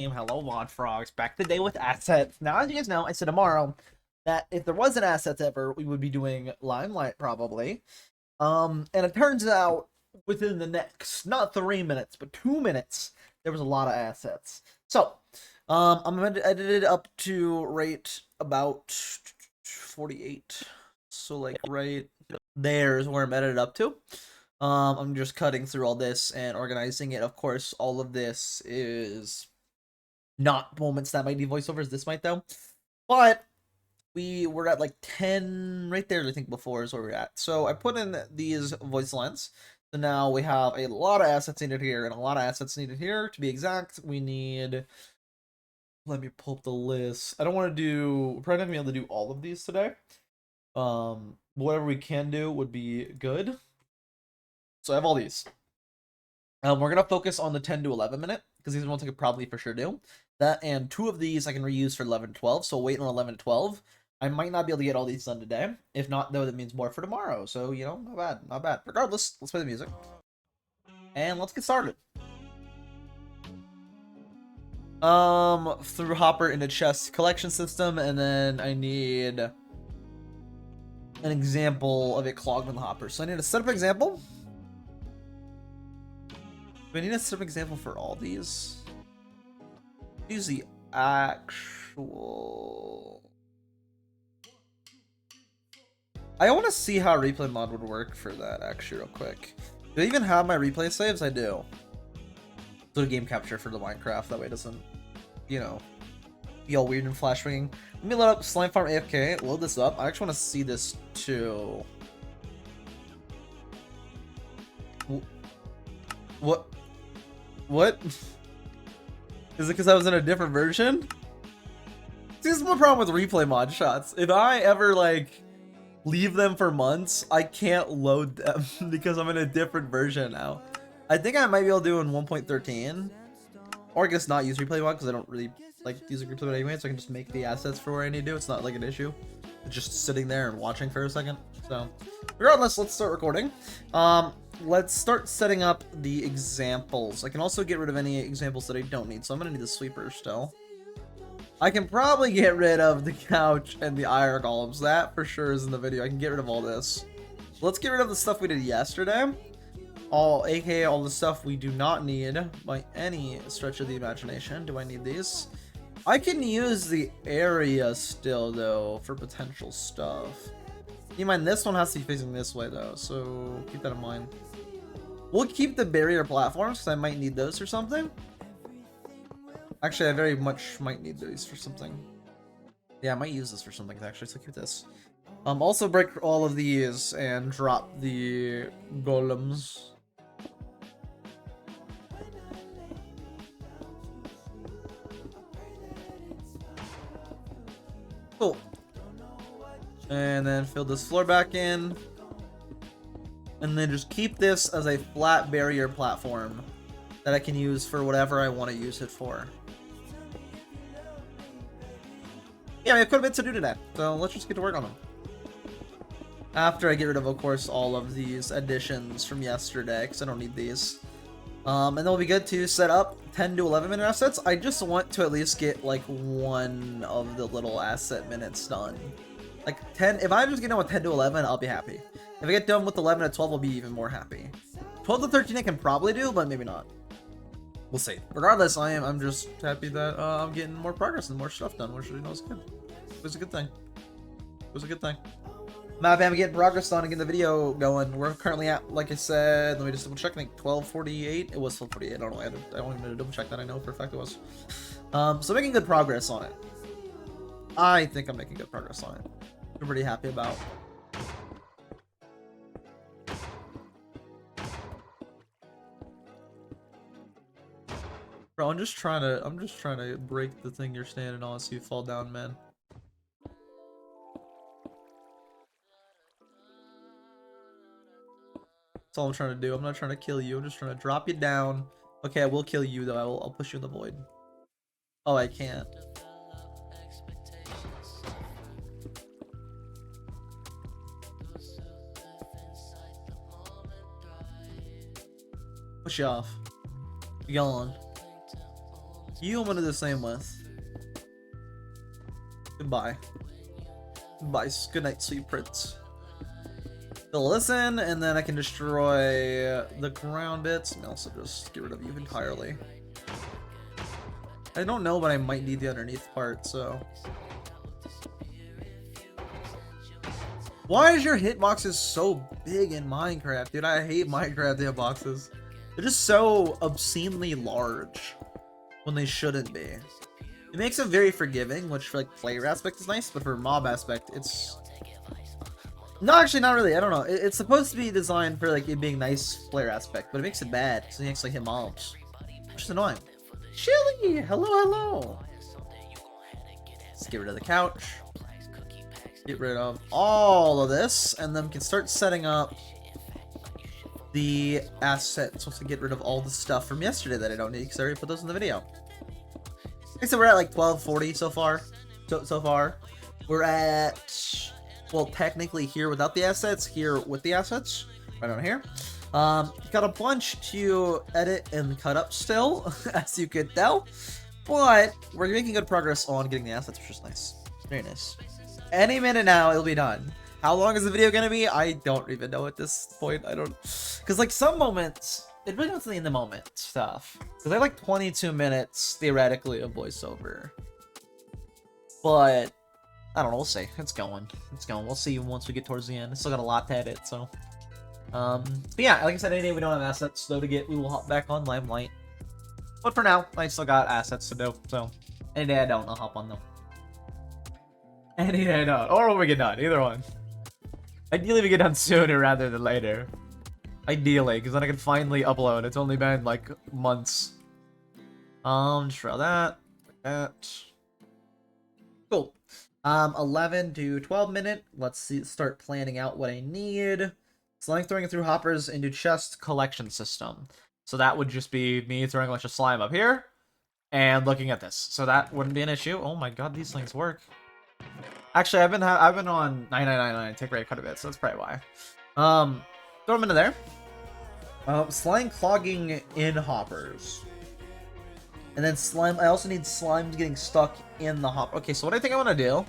Hello, Mod Frogs. Back today with assets. Now, as you guys know, I said tomorrow that if there was an assets ever, we would be doing Limelight probably. And it turns out within the next not 3 minutes, but 2 minutes, there was a lot of assets. So, I'm gonna edit it up to rate about 48. So like right there is where I'm edited up to. I'm just cutting through all this and organizing it. Of course, all of this is not moments that might need voiceovers. This might though, but we were at like 10 right there. I think before is where we're at. So I put in these voice lines. So now we have a lot of assets needed here and a lot of assets needed here. To be exact, we need. Let me pull up the list. I don't want to do. We're probably not gonna be able to do all of these today. Whatever we can do would be good. So I have all these. We're gonna focus on the 10 to 11 minute because these are ones I could probably for sure do. That and 2 of these I can reuse for 11 to 12. So wait on 11 to 12. I might not be able to get all these done today. If not, though, that means more for tomorrow. So you know, not bad, not bad. Regardless, let's play the music and let's get started. Through Hopper into chest collection system, and then I need an example of it clogged in the Hopper. So I need a setup example. Do I need a setup example for all these? Use the actual. I want to see how a replay mod would work for that actually real quick. Do I even have my replay saves? I do. So game capture for the Minecraft, that way it doesn't, you know, be all weird and flash ringing. Let me load up Slime Farm AFK, load this up. I actually want to see this too. What? What? Is it because I was in a different version? See, this is my problem with replay mod shots. If I ever, like, leave them for months, I can't load them because I'm in a different version now. I think I might be able to do in 1.13. Or I guess not use replay mod because I don't really like using replay mod anyway, so I can just make the assets for where I need to. It's not like an issue. It's just sitting there and watching for a second. So, regardless, let's start recording. Let's start setting up the examples. I can also get rid of any examples that I don't need, so I'm gonna need the sweeper still. I can probably get rid of the couch and the iron golems. That for sure is in the video. I can get rid of all this. Let's get rid of the stuff we did yesterday. AKA all the stuff we do not need by any stretch of the imagination. Do I need these? I can use the area still though for potential stuff. Keep in mind this one has to be facing this way though, so keep that in mind. We'll keep the barrier platforms because I might need those for something. Actually, I very much might need these for something. Yeah, I might use this for something actually, so keep this. Also break all of these and drop the golems. Cool. And then fill this floor back in. And then just keep this as a flat barrier platform that I can use for whatever I want to use it for. Yeah, we have quite a bit to do today, so let's just get to work on them. After I get rid of course, all of these additions from yesterday, because I don't need these. And then we'll be good to set up 10 to 11 minute assets. I just want to at least get like one of the little asset minutes done. Like 10, if I just get done with 10 to 11, I'll be happy. If I get done with 11 to 12, I'll be even more happy. 12 to 13 I can probably do, but maybe not. We'll see. Regardless, I'm just happy that I'm getting more progress and more stuff done, which you know is good. It was a good thing. It was a good thing. I'm happy I'm getting progress on and getting the video going. We're currently at, like I said, let me just double check. I think 12:48. It was 12:48. I don't know. I don't even need to double check that. I know for a fact it was. So making good progress on it. I think I'm making good progress on it. I'm pretty happy about. Bro, I'm just trying to break the thing you're standing on so you fall down, man. That's all I'm trying to do. I'm not trying to kill you. I'm just trying to drop you down. Okay, I will kill you though. I'll push you in the void. Oh, I can't. Push you off. Be gone. You I'm gonna do the same with. Goodbye. Goodbye. Good night, sweet prince. They'll listen, and then I can destroy the ground bits, and also just get rid of you entirely. I don't know, but I might need the underneath part, so. Why is your hitboxes so big in Minecraft, dude? I hate Minecraft hitboxes. They're just so obscenely large when they shouldn't be. It makes them very forgiving, which for like player aspect is nice, but for mob aspect, it's no, actually not really. I don't know. It's supposed to be designed for like it being nice player aspect, but it makes it bad because it actually hit mobs, which is annoying. Chili, hello, hello. Let's get rid of the couch. Get rid of all of this, and then we can start setting up the assets. Once we get rid of all the stuff from yesterday that I don't need, because I already put those in the video. Okay, so we're at like 1240 so far. So far, we're at, well, technically here without the assets, here with the assets, right on here. Got a bunch to edit and cut up still, as you could tell, but we're making good progress on getting the assets, which is nice. Very nice. Any minute now, it'll be done. How long is the video gonna be? I don't even know at this point. I don't, because like some moments, it really depends on the in the moment stuff. Because I have like 22 minutes theoretically of voiceover, but I don't know. We'll see. It's going. It's going. We'll see once we get towards the end. I still got a lot to edit, so. But yeah, like I said, any day we don't have assets though to get, we will hop back on Limelight. But for now, I still got assets to do. So any day I don't, I'll hop on them. Any day I don't, or when we get done, either one. Ideally, we get done sooner rather than later. Ideally, because then I can finally upload. It's only been like months. Just try that. Like that. Cool. 11 to 12 minute. Let's see. Start planning out what I need. Slime throwing it through hoppers into chest collection system. So that would just be me throwing a bunch of slime up here and looking at this. So that wouldn't be an issue. Oh my god, these things work. Actually, I've been on 9999 tick rate quite a bit, so that's probably why. Throw them into there. Slime clogging in hoppers. And then slime, I also need slimes getting stuck in the hopper. Okay, so what I think I want to do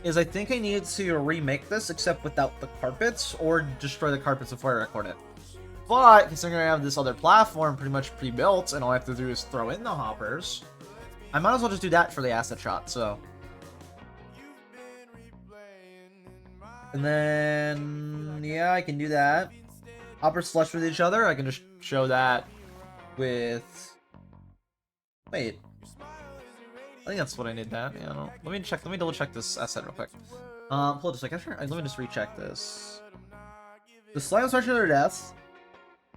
is I think I need to remake this, except without the carpets, or destroy the carpets before I record it. But, considering I have this other platform pretty much pre-built, and all I have to do is throw in the hoppers, I might as well just do that for the asset shot, so. And then, yeah, I can do that. Hoppers flush with each other. I can just show that with. Wait. I think that's what I need that. Yeah, no. Let me check. Let me double check this asset real quick. Hold just a second. Let me just recheck this. The slimes flush to their deaths.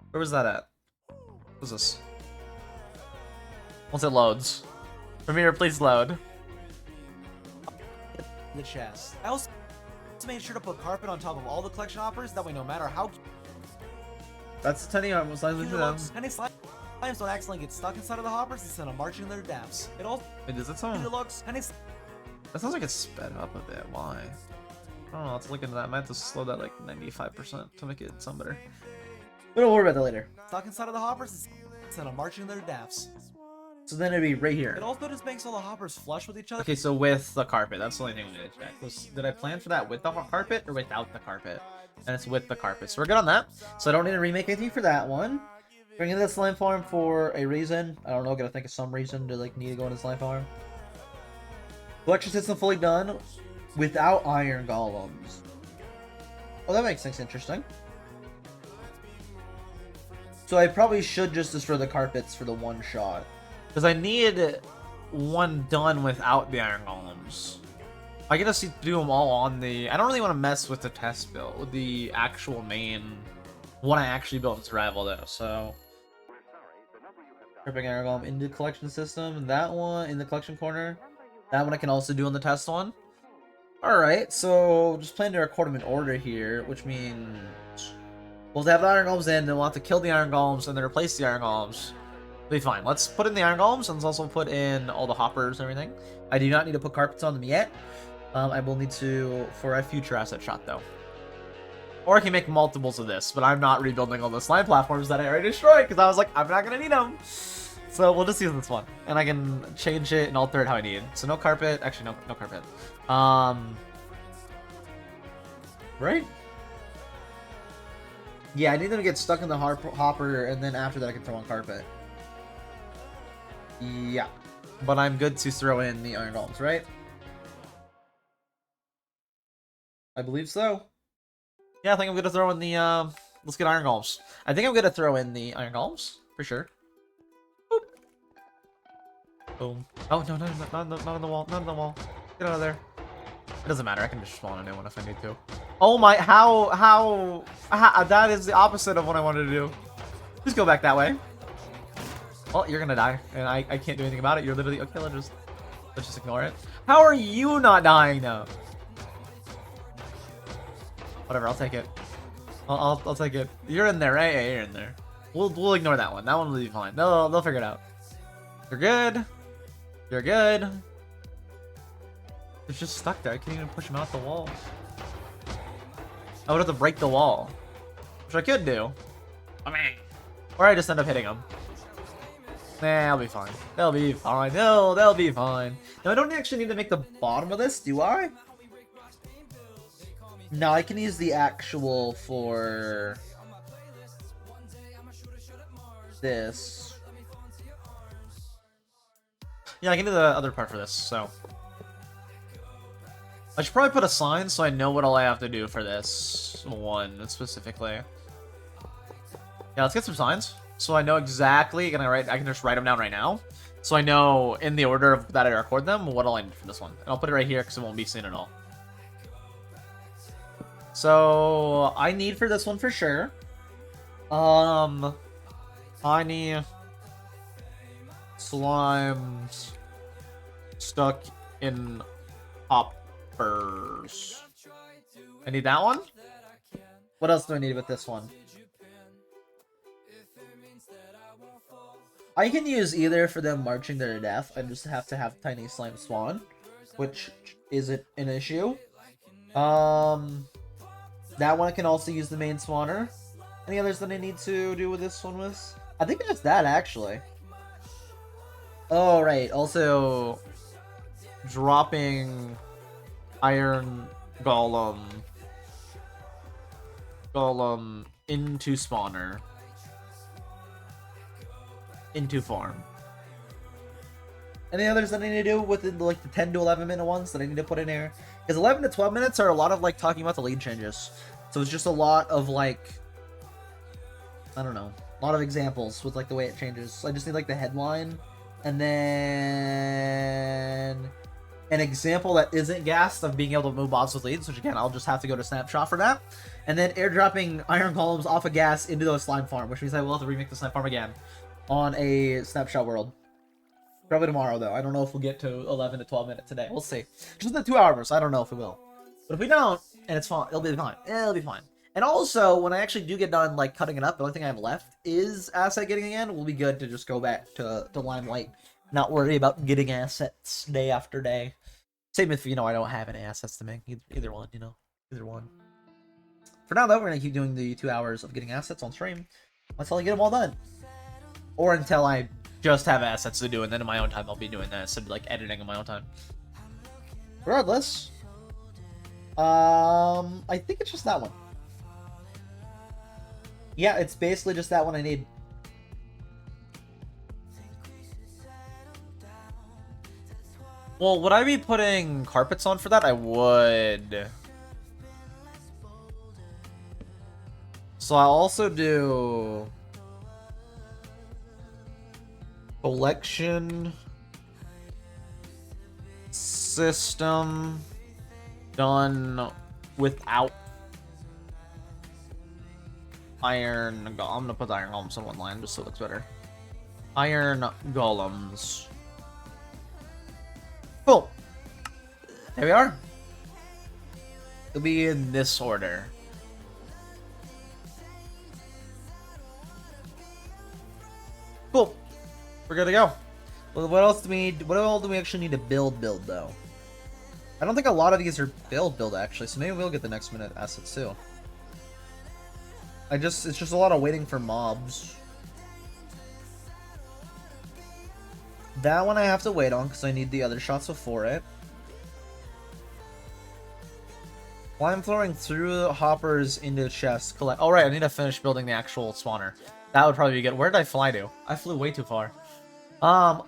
Where was that at? What's this? Once it loads. Premiere, please load. The chest. I also made sure to put carpet on top of all the collection hoppers, that way no matter how That's 10 slimes into them. any slimes don't accidentally get stuck inside of the hoppers instead of marching their deaths. It also Wait, does it sound? looks any That sounds like it's sped up a bit. Why? I don't know. Let's look into that. I might have to slow that like 95% to make it sound better. But don't worry about that later. stuck inside of the hoppers instead of marching their deaths. So then it'd be right here. It also just makes all the hoppers flush with each other. Okay, so with the carpet, that's the only thing we need to check. Did I plan for that with the carpet or without the carpet? And it's with the carpet, so we're good on that. So I don't need to remake anything for that one. Bring in the slime farm for a reason. I don't know, gotta think of some reason to like need to go into slime farm. Collection system fully done without iron golems. Oh, that makes things interesting. So I probably should just destroy the carpets for the one shot. Because I need one done without the iron golems. I get to do them all on the... I don't really want to mess with the test build, with the actual main... One I actually built in survival though, so... Tripping iron golem into the collection system. That one in the collection corner. That one I can also do on the test one. Alright, so just plan to record them in order here, which means... We'll have the iron golems in, then we'll have to kill the iron golems and then replace the iron golems. It'll be fine. Let's put in the iron golems and let's also put in all the hoppers and everything. I do not need to put carpets on them yet. I will need to for a future asset shot though. Or I can make multiples of this, but I'm not rebuilding all the slime platforms that I already destroyed because I was like, I'm not gonna need them So we'll just use this one, and I can change it and alter it how I need. So no carpet. Actually, no carpet. Right? Yeah, I need them to get stuck in the hopper, and then after that I can throw on carpet. Yeah. But I'm good to throw in the iron golems, right? I believe so. Yeah, I think I'm gonna throw in the, let's get iron golems. I think I'm gonna throw in the iron golems, for sure. Boop. Boom. Oh, no, not on the wall, not on the wall. Get out of there. It doesn't matter, I can just spawn a new one if I need to. Oh my, how, that is the opposite of what I wanted to do. Just go back that way. Well, you're gonna die, and I can't do anything about it. You're literally, okay, let's just ignore it. How are you not dying now? Whatever, I'll take it. I'll take it. You're in there, right? Yeah, you're in there. We'll ignore that one. That one will be fine. They'll figure it out. You're good. You're good. It's just stuck there. I can't even push him out the wall. I would have to break the wall, which I could do. Or I just end up hitting him. Nah, I'll be fine. They'll be fine. No, they'll be fine. Now, I don't actually need to make the bottom of this, do I? No, I can use the actual for this. Yeah, I can do the other part for this, so. I should probably put a sign so I know what all I have to do for this one specifically. Yeah, let's get some signs so I know exactly. I can just write them down right now, so I know in the order of that I record them what all I need for this one. And I'll put it right here because it won't be seen at all. So I need for this one for sure. I need slimes stuck in hoppers. I need that one. What else do I need with this one? I can use either for them marching to their death. I just have to have tiny slime spawn, which isn't an issue. That one I can also use the main spawner. Any others that I need to do with this one was? I think it's that actually. Oh right, also dropping iron golem into spawner. Into farm. Any others that I need to do within like the 10 to 11 minute ones that I need to put in here? Because 11 to 12 minutes are a lot of like talking about the lead changes. So it's just a lot of like, I don't know, a lot of examples with like the way it changes. So I just need like the headline and then an example that isn't gassed of being able to move mobs with leads, which again, I'll just have to go to Snapshot for that. And then airdropping iron golems off of gas into the slime farm, which means I will have to remake the slime farm again on a Snapshot world. Probably tomorrow, though. I don't know if we'll get to 11 to 12 minutes today. We'll see. Just the 2 hours. I don't know if we will. But if we don't, and it's fine, it'll be fine. It'll be fine. And also, when I actually do get done, like, cutting it up, the only thing I have left is asset getting again. We'll be good to just go back to Limelight. Not worry about getting assets day after day. Same if, you know, I don't have any assets to make. Either one, you know. Either one. For now, though, we're going to keep doing the 2 hours of getting assets on stream until I get them all done. Or until I just have assets to do, and then in my own time I'll be doing that instead of like editing in my own time. Regardless, I think it's just that one. Yeah, it's basically just that one I need. Well, would I be putting carpets on for that? I would. So I'll also do collection system done without iron golem. I'm gonna put the iron golems on one line just so it looks better. Iron golems. Cool. There we are. It'll be in this order. Cool. We're good to go. Well, what else do we need? What all do we actually need to build though? I don't think a lot of these are build actually, so maybe we'll get the next minute assets too. It's just a lot of waiting for mobs. That one I have to wait on because I need the other shots before it. While I'm throwing through the hoppers into chests, collect. Oh, right, I need to finish building the actual spawner. That would probably be good. Where did I fly to? I flew way too far.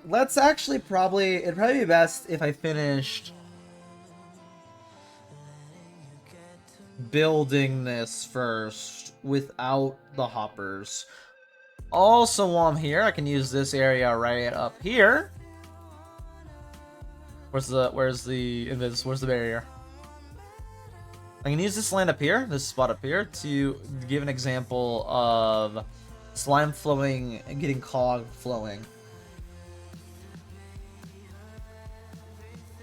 Let's actually probably... It'd probably be best if I finished building this first without the hoppers. Also, while I'm here, I can use this area right up here. Where's the barrier? I can use this land up here, this spot up here, to give an example of slime flowing and getting clog flowing.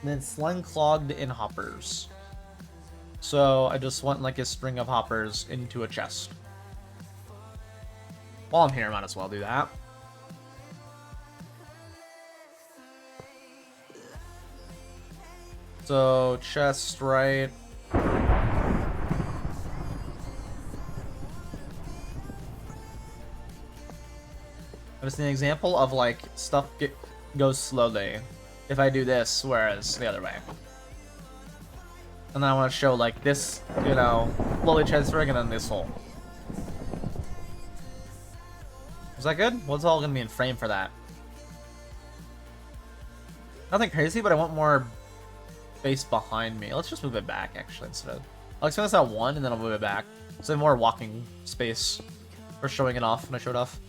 And then slime clogged in hoppers. So I just want like a string of hoppers into a chest. While I'm here, I might as well do that. So chest right. Just an example of like stuff goes slowly if I do this, whereas the other way. And then I want to show like this, you know, slowly transferring, and then this hole. Is that good? What's all gonna be in frame for that? Nothing crazy, but I want more space behind me. Let's just move it back actually instead. I'll expand this at 1 and then I'll move it back. So I have more walking space for showing it off when I show it off.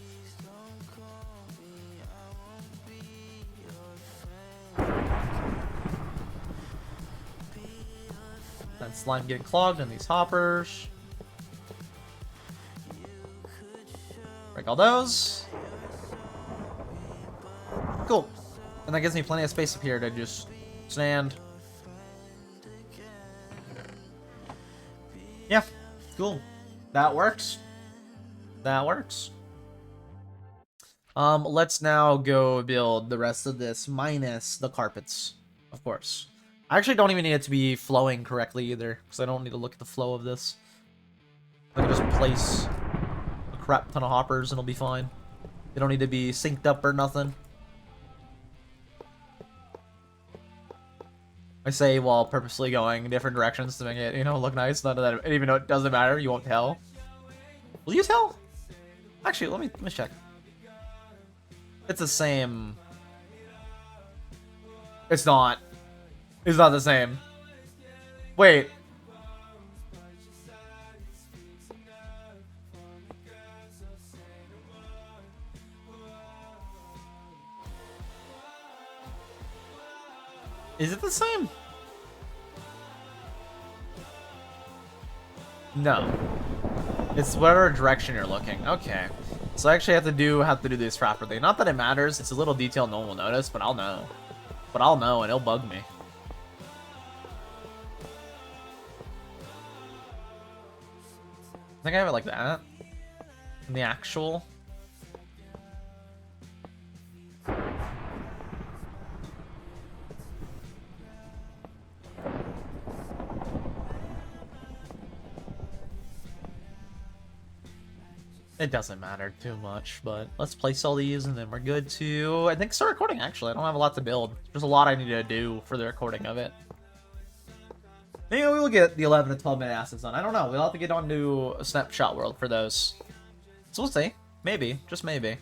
Then slime getting clogged in these hoppers. Break all those. Cool. And that gives me plenty of space up here to just stand. Yeah, cool. That works. That works. Let's now go build the rest of this minus the carpets, of course. I actually don't even need it to be flowing correctly either, because I don't need to look at the flow of this. I can just place a crap ton of hoppers and it'll be fine. They don't need to be synced up or nothing. I say while purposely going in different directions to make it, you know, look nice. None of that, even though it doesn't matter, you won't tell. Will you tell? Actually, let me check. It's the same. It's not. It's not the same. Wait. Is it the same? No. It's whatever direction you're looking. Okay. So I actually have to do this properly. Not that it matters. It's a little detail no one will notice, but I'll know. But I'll know and it'll bug me. I think I have it like that. In the actual. It doesn't matter too much, but let's place all these and then we're good to, I think, start recording actually. I don't have a lot to build. There's a lot I need to do for the recording of it. Maybe we will get the 11 to 12 minute assets done. I don't know. We'll have to get onto a snapshot world for those. So we'll see. Maybe. Just maybe.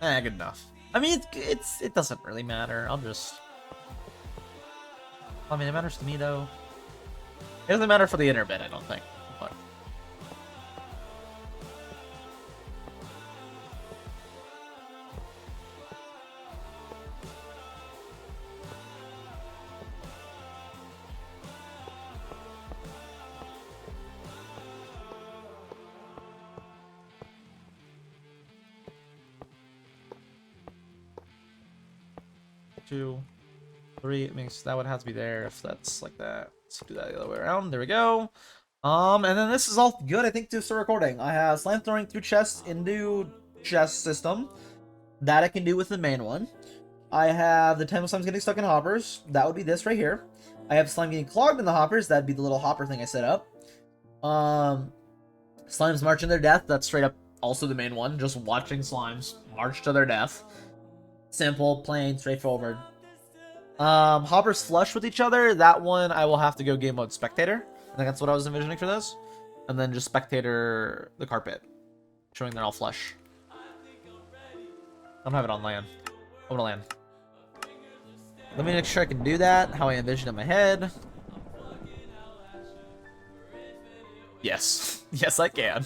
Good enough. I mean, it doesn't really matter. I'll just... I mean, it matters to me, though. It doesn't matter for the inner bit, I don't think. But... Two, 3, it means that would have to be there if that's like that. Let's do that the other way around. There we go. And then this is all good, I think, to start recording. I have slime throwing through chests into chest system. That I can do with the main one. I have the time of slimes getting stuck in hoppers. That would be this right here. I have slime getting clogged in the hoppers. That'd be the little hopper thing I set up. Slimes marching their death. That's straight up also the main one. Just watching slimes march to their death. Simple, plain, straightforward. Hoppers flush with each other. That one I will have to go game mode spectator. I think that's what I was envisioning for this. And then just spectator the carpet, showing they're all flush. I'm having it on land. I'm gonna land. Let me make sure I can do that how I envision it in my head. Yes. Yes, I can.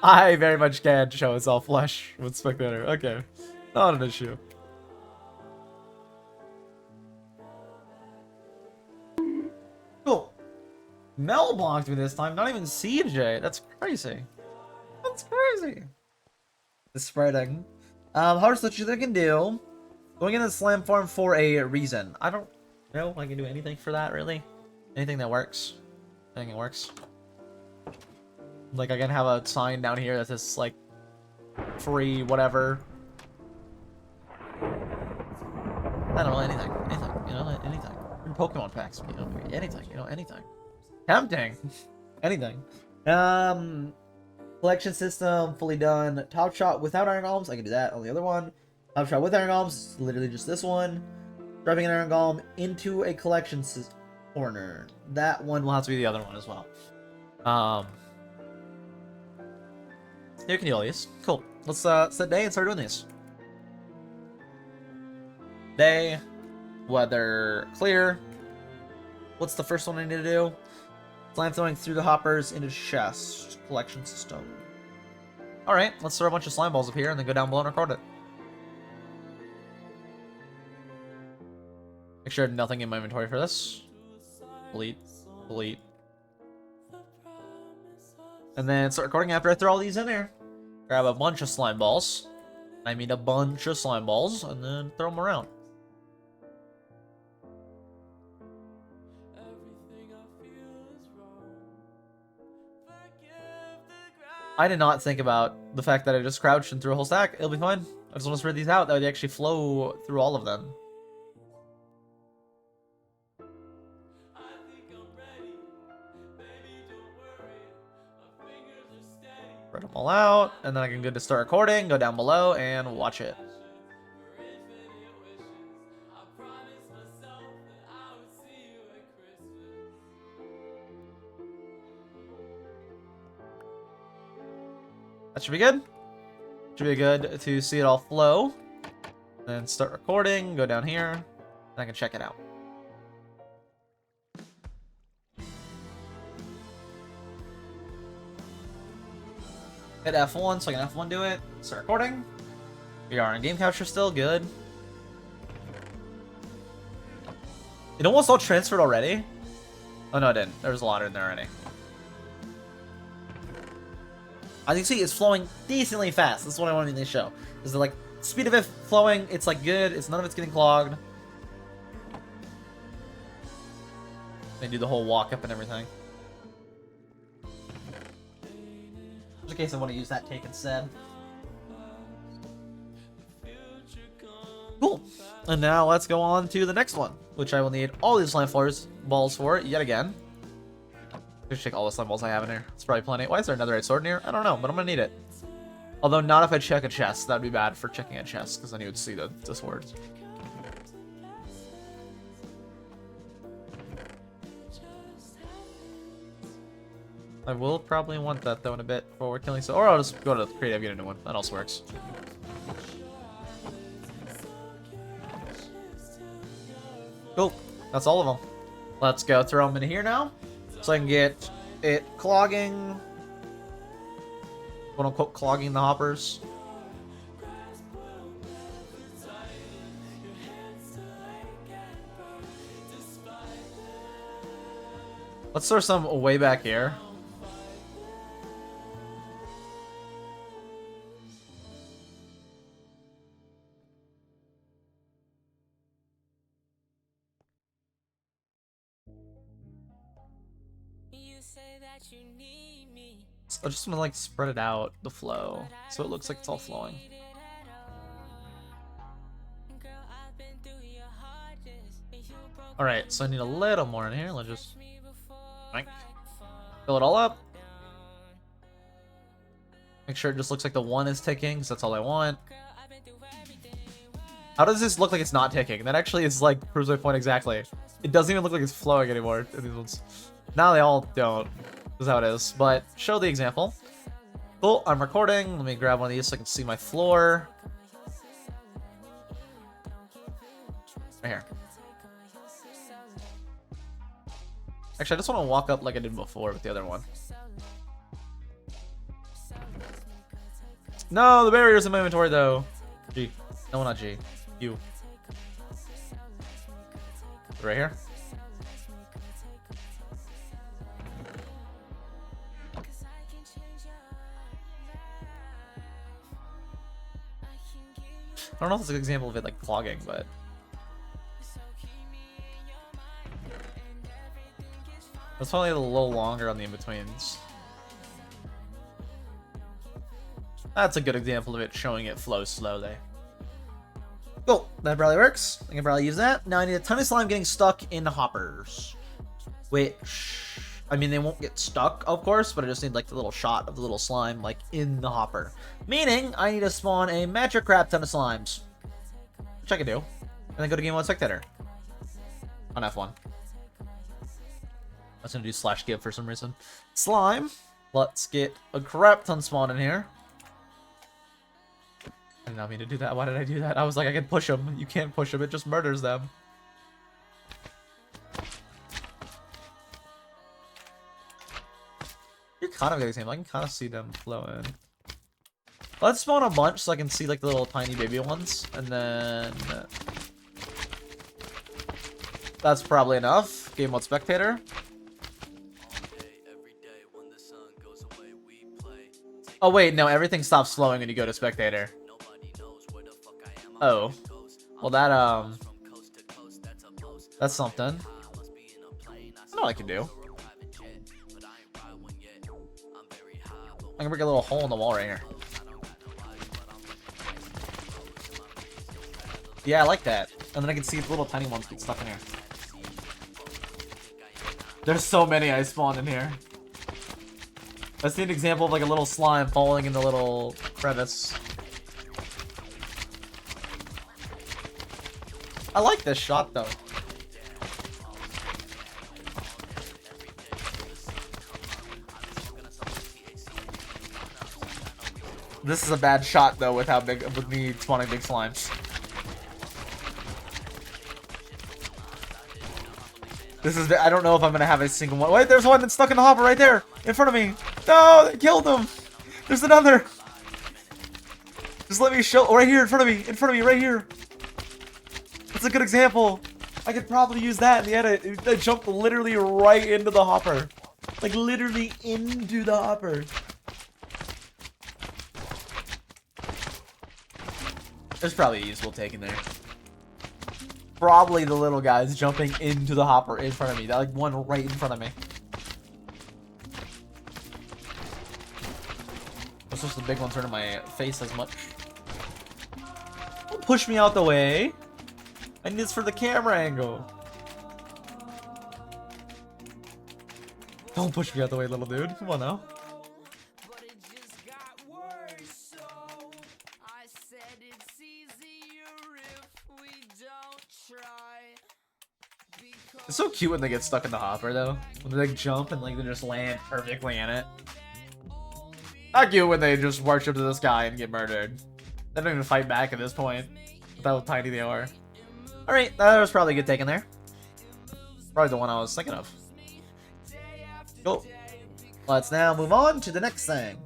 I very much can show us all flush with spectator. Okay. Not an issue. Cool. Mel blocked me this time, not even CJ. That's crazy. That's crazy. The spreading. Hardest that you can do. Going into the slam farm for a reason. I don't know if I can do anything for that, really. Anything that works. Anything that works. Like, I can have a sign down here that says, like, free, whatever. I don't know, anything. Anything, you know, anything. Pokemon packs, you know, anything, you know, anything. Tempting. Anything. Collection system, fully done. Top shot without iron golems, I can do that on the other one. Top shot with iron golems, literally just this one. Dropping an iron golem into a collection corner. That one will have to be the other one as well. You can do all these. Cool. Let's set day and start doing these. Day. Weather clear. What's the first one I need to do? Slime throwing through the hoppers into chest. Collection system. Alright, let's throw a bunch of slime balls up here and then go down below and record it. Make sure I have nothing in my inventory for this. Delete. Delete. And then start recording after I throw all these in there. Grab a bunch of slime balls. I mean a bunch of slime balls. And then throw them around. I did not think about the fact that I just crouched and threw a whole stack. It'll be fine. I just want to spread these out. That would actually flow through all of them. Spread them all out, and then I can go to start recording, go down below, and watch it. That should be good. Should be good to see it all flow. Then start recording, go down here, and I can check it out. Hit F1 so I can F1 do it. Start recording. We are on game capture still, good. It almost all transferred already. Oh no, it didn't. There was a lot in there already. As you can see, it's flowing decently fast. This is what I wanted to show. Is the like speed of it flowing? It's like good. It's none of it's getting clogged. They do the whole walk up and everything. Just in case I want to use that take instead. Cool. And now let's go on to the next one, which I will need all these slime balls for yet again. Just check all the slime balls I have in here. It's probably plenty. Why is there another sword in here? I don't know, but I'm gonna need it. Although not if I check a chest. That'd be bad for checking a chest, because then you would see the swords. I will probably want that though in a bit before we're killing. So, or I'll just go to the creative, get a new one. That also works. Cool. That's all of them. Let's go throw them in here now. So I can get it clogging, quote unquote clogging the hoppers. Let's throw some way back here. I just want to like spread it out, the flow, so it looks like it's all flowing. Alright, so I need a little more in here. Let's just fill it all up. Make sure it just looks like the 1 is ticking, because that's all I want. How does this look like it's not ticking? That actually is like proves my point exactly. It doesn't even look like it's flowing anymore in these ones. Now they all don't. That's how it is. But show the example. Cool, I'm recording. Let me grab one of these so I can see my floor. Right here. Actually, I just want to walk up like I did before with the other one. No, the barrier's in my inventory though. G. No, not G. U. Right here. I don't know if it's an example of it like clogging, but it's probably a little longer on the in-betweens. That's a good example of it showing it flows slowly. Cool, that probably works. I can probably use that. Now I need a ton of slime getting stuck in hoppers. Which, I mean, they won't get stuck, of course, but I just need like the little shot of the little slime like in the hopper. Meaning, I need to spawn a magic crap ton of slimes. Which I can do. And then go to game mode spectator. On F1. I was gonna do /give for some reason. Slime. Let's get a crap ton spawned in here. I did not mean to do that. Why did I do that? I was like, I can push them. You can't push them. It just murders them. You're kind of getting the same. I can kind of see them flowing. Let's spawn a bunch so I can see like the little tiny baby ones. And then... that's probably enough. Game mode spectator. Oh wait, no, everything stops flowing when you go to spectator. Oh. Well that, that's something. I know what I can do. I can break a little hole in the wall right here. Yeah, I like that. And then I can see the little tiny ones get stuck in here. There's so many I spawned in here. Let's see an example of like a little slime falling in the little crevice. I like this shot though. This is a bad shot though with how big, with me spawning big slimes. This is, I don't know if I'm gonna have a single one. Wait, there's one that's stuck in the hopper right there in front of me. No, they killed him. There's another. Just let me show, right here in front of me, right here. That's a good example. I could probably use that in the edit. I jumped literally right into the hopper. Like literally into the hopper. There's probably a useful take in there. Probably the little guys jumping into the hopper in front of me. That like one right in front of me. That's just the big ones hurting my face as much. Don't push me out the way. I need this for the camera angle. Don't push me out the way, little dude. Come on now. It's so cute when they get stuck in the hopper, though. When they like, jump and like they just land perfectly in it. Not cute when they just march up to this guy and get murdered. They don't even fight back at this point. With how tiny they are. Alright, that was probably a good take in there. Probably the one I was thinking of. Cool. Let's now move on to the next thing.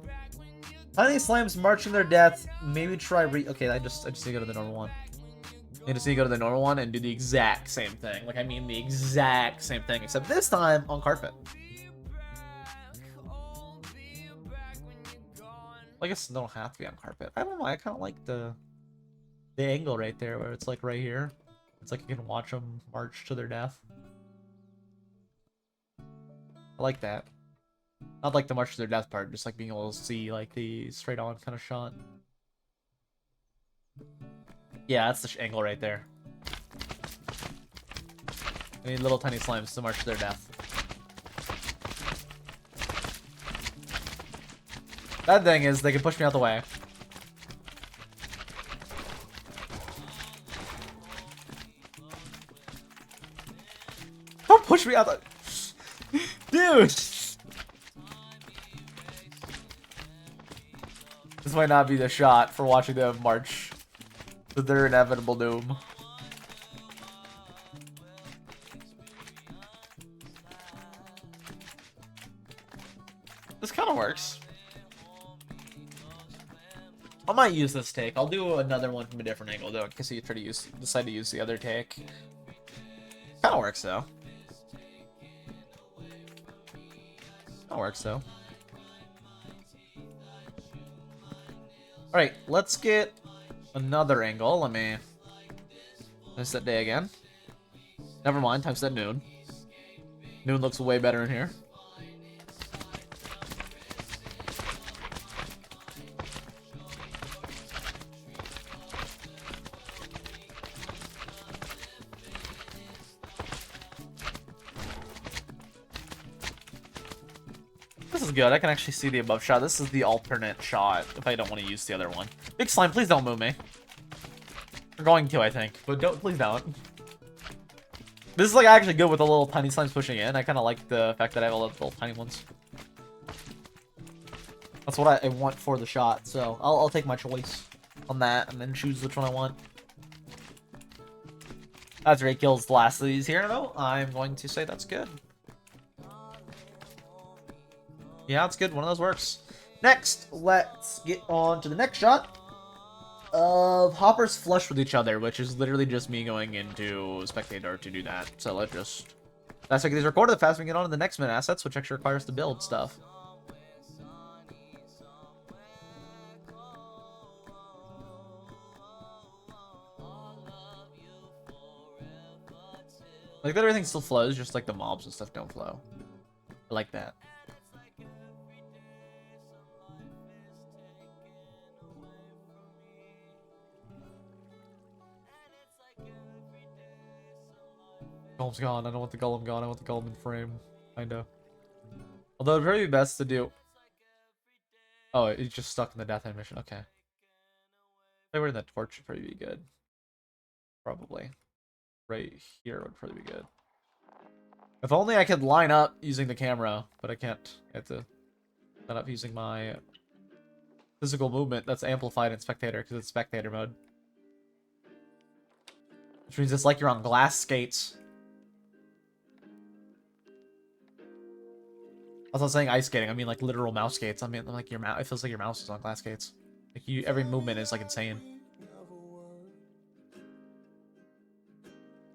Tiny slimes marching their death. Maybe try okay, I just need to go to the normal one. I just need to go to the normal one and do the exact same thing. Like, I mean the exact same thing, except this time on carpet. I guess they don't have to be on carpet. I don't know, I kind of like the angle right there where it's like right here. It's like you can watch them march to their death. I like that. Not like the march to their death part, just like being able to see like the straight on kind of shot. Yeah, that's the angle right there. We need little tiny slimes to march to their death. Bad thing is they can push me out the way. Don't push me out the... Dude! This might not be the shot for watching them march to their inevitable doom. This kind of works. I might use this take. I'll do another one from a different angle though, in case you decide to use the other take. Kind of works though. Alright, let's get another angle. Let me set day again. Never mind, time set noon. Noon looks way better in here. This is good. I can actually see the above shot. This is the alternate shot if I don't want to use the other one. Big slime, please don't move me. We're going to, I think, but please don't. This is like actually good with the little tiny slimes pushing in. I kind of like the fact that I have all the little tiny ones. That's what I want for the shot, so I'll take my choice on that and then choose which one I want. That's Ray kills the last of these here, though. I'm going to say that's good. Yeah, it's good. One of those works. Next, let's get on to the next shot of hoppers flush with each other, which is literally just me going into spectator to do that. So let's just... That's like these recorded. The faster we get on to the next minute assets, which actually requires to build stuff. Like that everything still flows, just like the mobs and stuff don't flow. I like that. Golem's gone. I don't want the golem gone. I want the golem in frame. Kinda. Although it'd probably be best to do... Oh, it's just stuck in the death animation. Okay. If we're the torch would probably be good. Probably. Right here would probably be good. If only I could line up using the camera, but I can't. I have to set up using my physical movement that's amplified in spectator because it's spectator mode. Which means it's like you're on glass skates. I was not saying ice skating, I mean like literal mouse skates. I mean like your mouse, it feels like your mouse is on glass skates. Like every movement is like insane.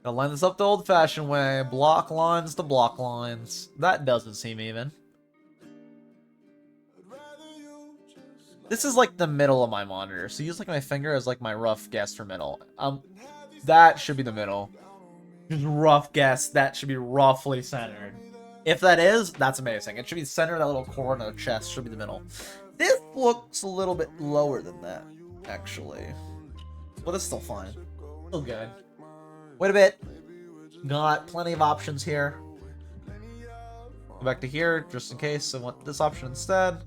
Gotta line this up the old-fashioned way. Block lines to block lines. That doesn't seem even. This is like the middle of my monitor, so use like my finger as like my rough guess for middle. That should be the middle. Just rough guess, that should be roughly centered. If that is, that's amazing. It should be center of that little corner of the chest, should be the middle. This looks a little bit lower than that, actually. But it's still fine. Still good. Wait a bit. Got plenty of options here. Go back to here, just in case I want this option instead.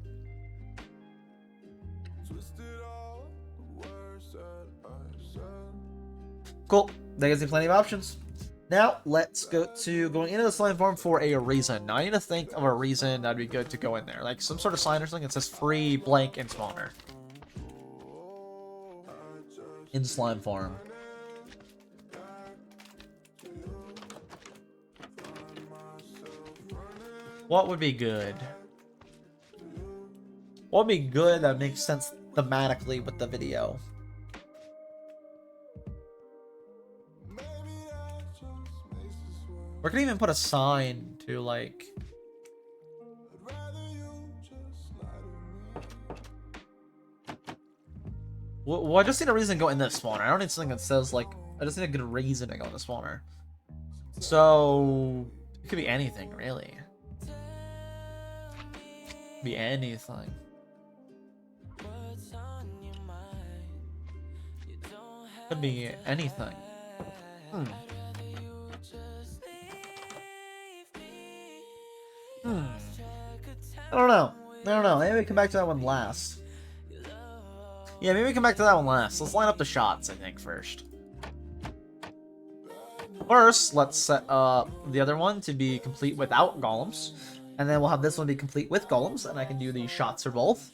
Cool. That gives me plenty of options. Now, let's go to going into the slime form for a reason. Now, I need to think of a reason that'd be good to go in there. Like some sort of sign or something that says free, blank, and spawner. In slime form. What would be good? What would be good that makes sense thematically with the video? We can even put a sign to like... Well, I just need a reason to go in this spawner. I don't need something that says like... I just need a good reason to go in the spawner. So... It could be anything, really. Be anything. Could be anything. I don't know. don't know. Maybe we come back to that one last. Yeah, maybe we come back to that one last. Let's line up the shots, I think, first. First, let's set up the other one to be complete without golems. And then we'll have this one be complete with golems, and I can do the shots for both.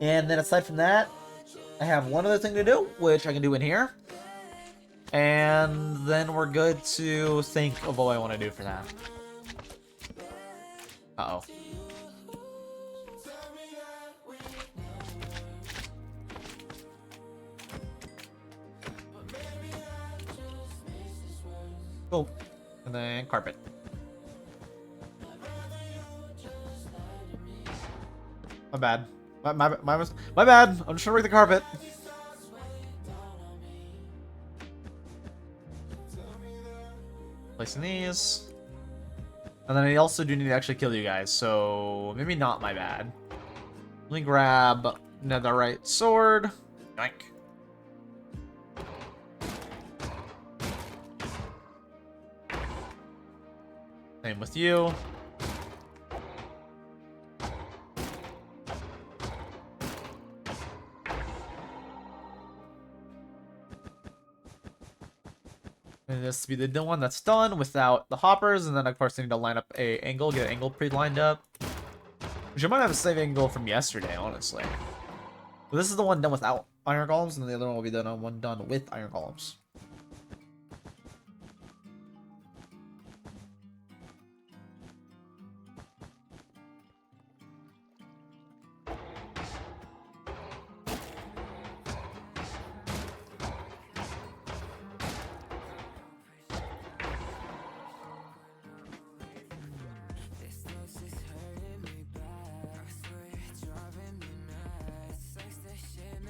And then aside from that, I have one other thing to do, which I can do in here. And then we're good to think of what I want to do for that. Uh-oh. Cool. And then carpet. My bad. My bad. I'm just trying to break the carpet. Placing these. And then I also do need to actually kill you guys, so maybe not my bad. Let me grab netherite sword. Yoink. Same with you. And this to be the one that's done without the hoppers, and then of course I need to line up a angle, get an angle pre-lined up. Which I might have a save angle from yesterday, honestly. But this is the one done without iron golems, and the other one will be the one done with iron golems.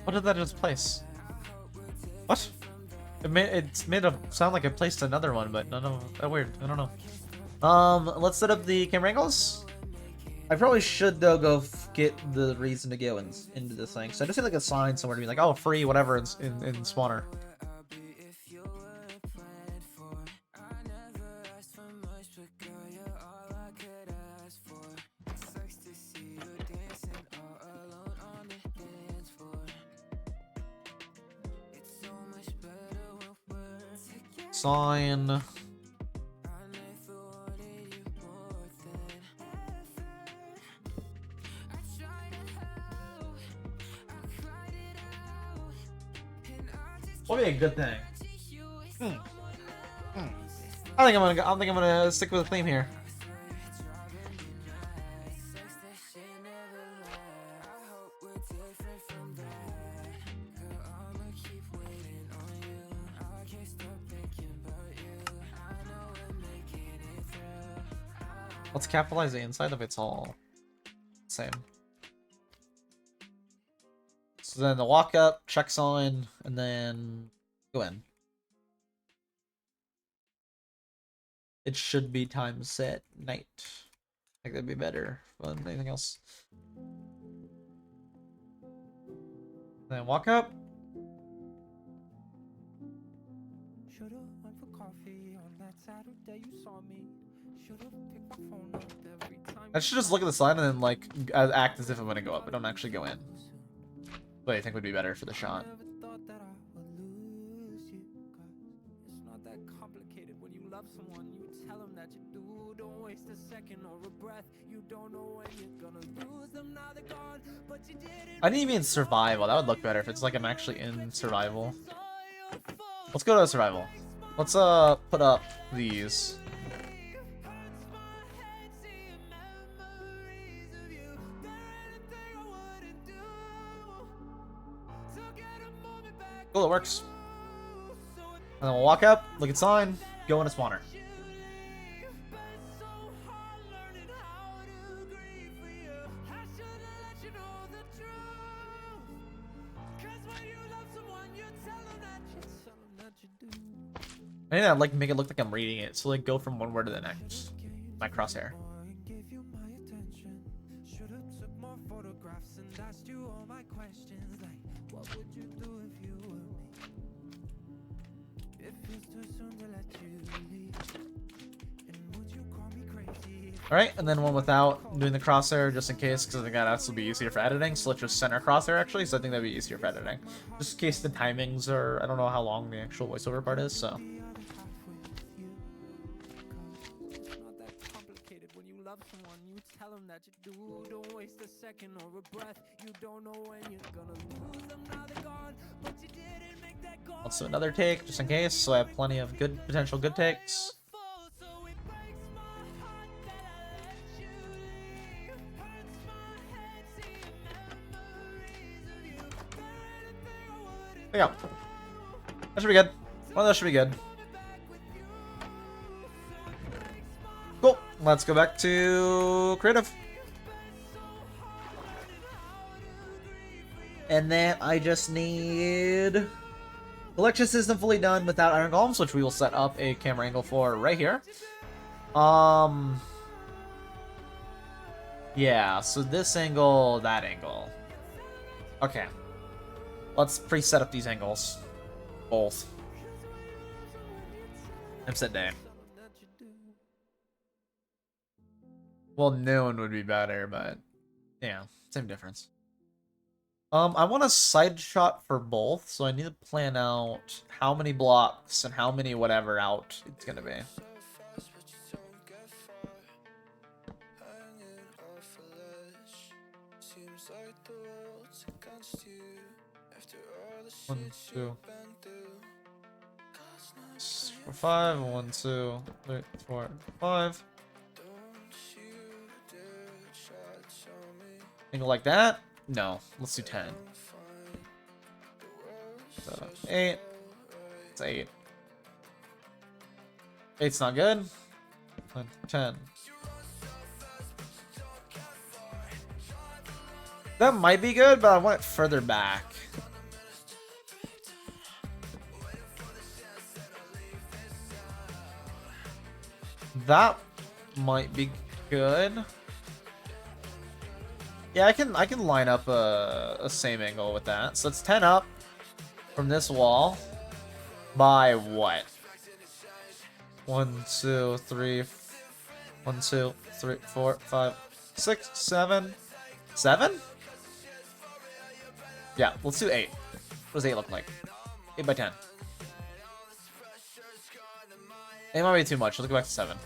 What did that just place? What? It's made it sound like I placed another one, but none of that weird. I don't know. Let's set up the camera angles. I probably should though go get the reason to go into this thing. So I just need like a sign somewhere to be like, oh, free, whatever in spawner. Sign. What would be a good thing? I think I'm gonna stick with the theme here. Let's capitalize the inside of it's all same. So then the walk up, check sign, and then go in. It should be time set night. I think that'd be better than anything else. Then walk up. I should just look at the sign and then like act as if I'm gonna go up, but don't actually go in. What do you think would be better for the shot? I didn't even survival. That would look better if it's like I'm actually in survival. Let's go to survival. Let's put up these. Cool, it works. And then we'll walk up, look at sign, go into spawner. I need to like make it look like I'm reading it, so like go from one word to the next. My crosshair. Alright, and then one without doing the crosshair, just in case, because I think that will be easier for editing. So let's just center crosshair, actually, so I think that'd be easier for editing. Just in case the timings are, I don't know how long the actual voiceover part is, so. Let's do another take, just in case, so I have plenty of potential good takes. There we go. That should be good. Well, that should be good. Cool. Let's go back to creative. And then I just need collection system fully done without iron golems, which we will set up a camera angle for right here. Yeah, so this angle, that angle. Okay. Let's preset up these angles. Both. I'm set day. Well, noon would be better, but yeah, same difference. I want a side shot for both, so I need to plan out how many blocks and how many whatever out it's gonna be. One, two, 4, 5. 1, 2, 3, 4, 5. Angle like that? No. Let's do 10. 7, 8. It's 8. 8's not good. 9, 10. That might be good, but I want it further back. That might be good. Yeah, I can line up a same angle with that. So it's 10 up from this wall by what? 1, 2, 3, 1, 2, 3, 4, 5, 6, 7, 7? Yeah, let's do 8. What does 8 look like? 8 by 10. 8 might be too much. Let's go back to 7.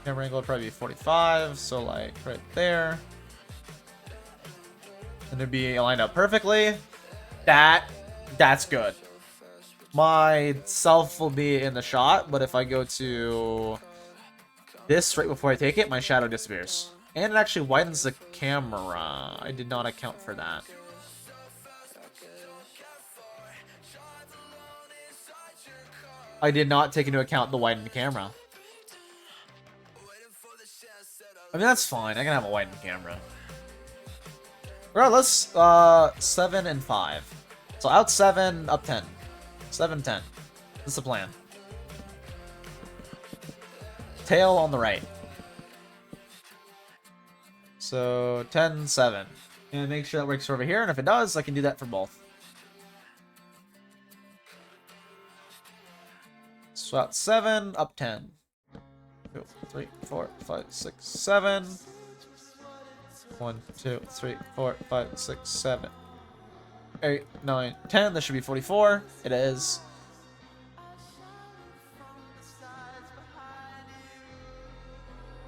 Camera angle would probably be 45, so like right there. And it'd be lined up perfectly. That's good. My self will be in the shot, but if I go to this right before I take it, my shadow disappears. And it actually widens the camera. I did not account for that. I did not take into account the widened camera. I mean, that's fine. I can have a widened camera. Regardless, 7 and 5. So out 7, up 10. 7, 10. That's the plan. Tail on the right. So 10, 7. And make sure that works over here, and if it does, I can do that for both. So out 7, up 10. 2, 3, 4, 5, 6, 7. 1, 2, 3, 4, 5, 6, 7. 8, 9, 10. This should be 44. It is.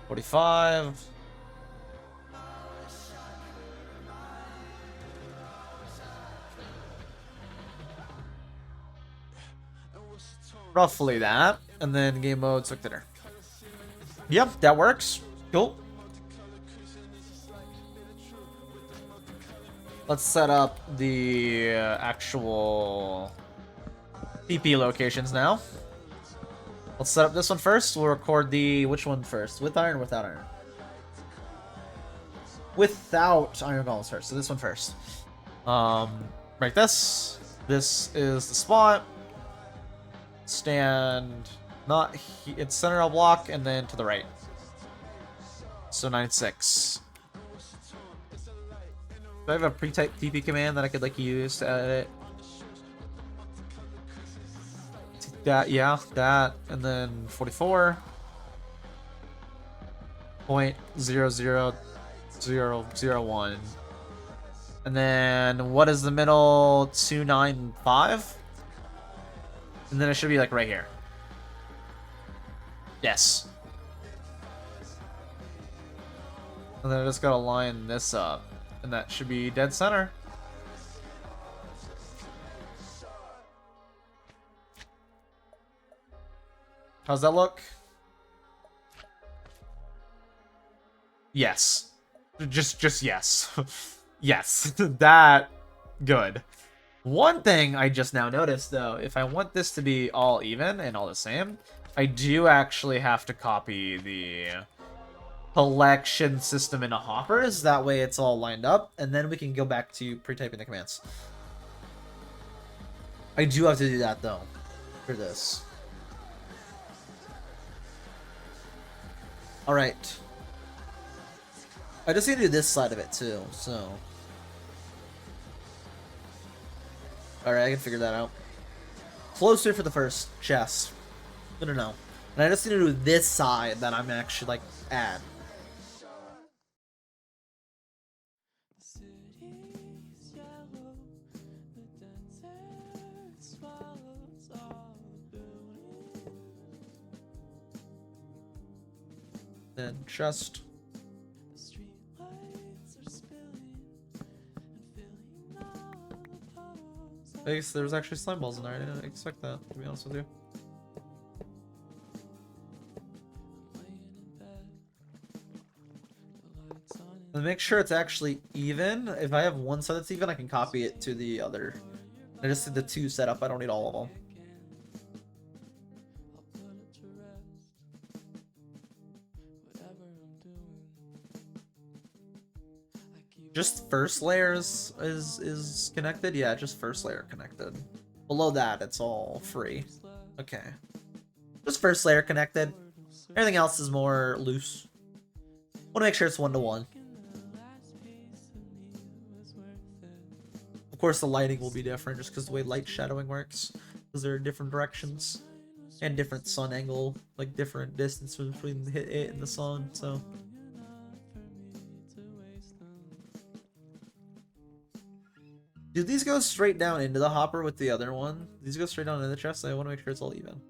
$45. Roughly that. And then game mode, click dinner. Yep, that works. Cool. Let's set up the actual PP locations now. Let's set up this one first. We'll record the... Which one first? With iron or without iron? Without iron golems first. So this one first. Right this. This is the spot. Stand... Not... It's center of block and then to the right. So 96. Do I have a pre-typed TP command that I could like use to edit? That, yeah, that, and then 44. 0.00001. And then what is the middle? 295? And then it should be like right here. Yes. And then I just gotta line this up. And that should be dead center. How's that look? Yes. Just yes. Yes. That good. One thing I just now noticed though, if I want this to be all even and all the same, I do actually have to copy the collection system into hoppers. That way it's all lined up, and then we can go back to pre-typing the commands. I do have to do that though for this. All right. I just need to do this side of it too, so. Alright, I can figure that out. Closer for the first chest. No. And I just need to do this side that I'm actually, like, at. Then chest. I guess there was actually slime balls in there. I didn't expect that, to be honest with you. And make sure it's actually even. If I have one side that's even, I can copy it to the other. I just did the two setup. I don't need all of them. Just first layers is connected? Yeah, just first layer connected. Below that, it's all free. Okay. Just first layer connected. Everything else is more loose. Want to make sure it's 1-to-1. Of course, the lighting will be different just because the way light shadowing works. Because there are different directions. And different sun angle. Like different distance between it and the sun, so... Do these go straight down into the hopper with the other one? These go straight down into the chest? I want to make sure it's all even.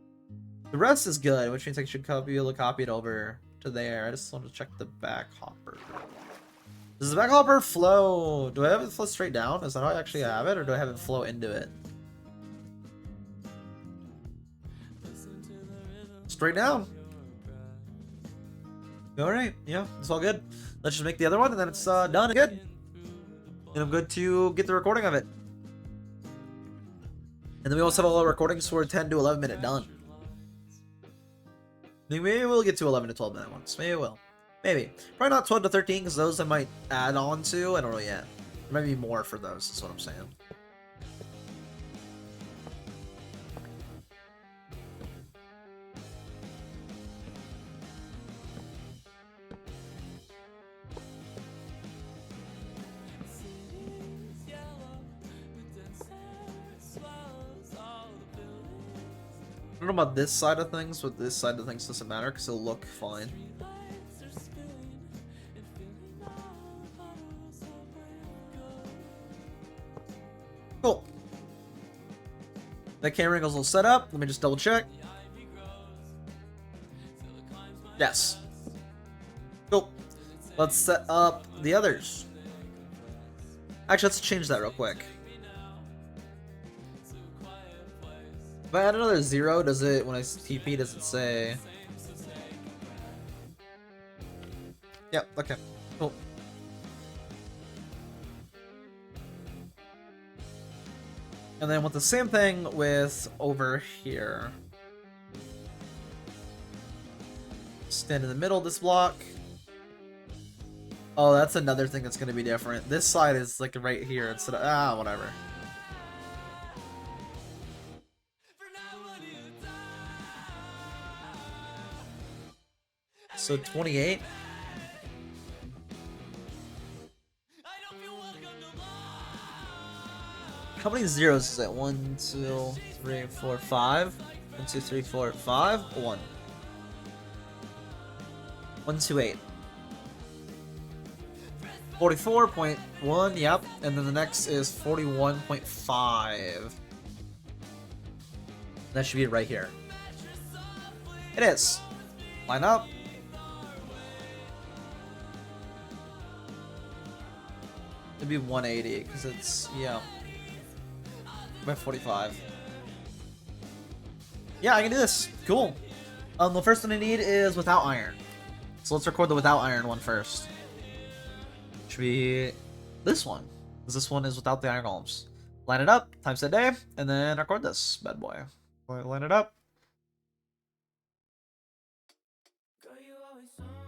The rest is good, which means I should be able to copy it over to there. I just want to check the back hopper. Does the back hopper flow? Do I have it flow straight down? Is that how I actually have it? Or do I have it flow into it? Straight down. Alright, yeah, it's all good. Let's just make the other one and then it's done and good. And I'm good to get the recording of it. And then we also have all the recordings for 10 to 11 minute done. Maybe we'll get to 11 to 12 minute ones. Maybe we will. Maybe. Probably not 12 to 13 because those I might add on to. I don't know yet. There might be more for those, is what I'm saying. I don't know about this side of things, but this side of things doesn't matter because it'll look fine. Cool. That camera angle's all set up. Let me just double check. Yes. Cool. Let's set up the others. Actually, let's change that real quick. If I add another 0, does it, when I TP, does it say... Yep, okay, cool. And then with the same thing with over here. Stand in the middle of this block. Oh, that's another thing that's going to be different. This side is like right here instead of... whatever. So 28. How many zeros is it? 1, 2, 3, 4, 5. 1, 2, 3, 4, 5. 1. 1, 2, 8. 44.1, yep. And then the next is 41.5. That should be right here. It is. Line up. It'd be 180 because it's, yeah. By 45. Yeah, I can do this. Cool. The first thing I need is without iron. So let's record the without iron one first. Should be this one. Because this one is without the iron golems. Line it up, time set day, and then record this bad boy. Line it up.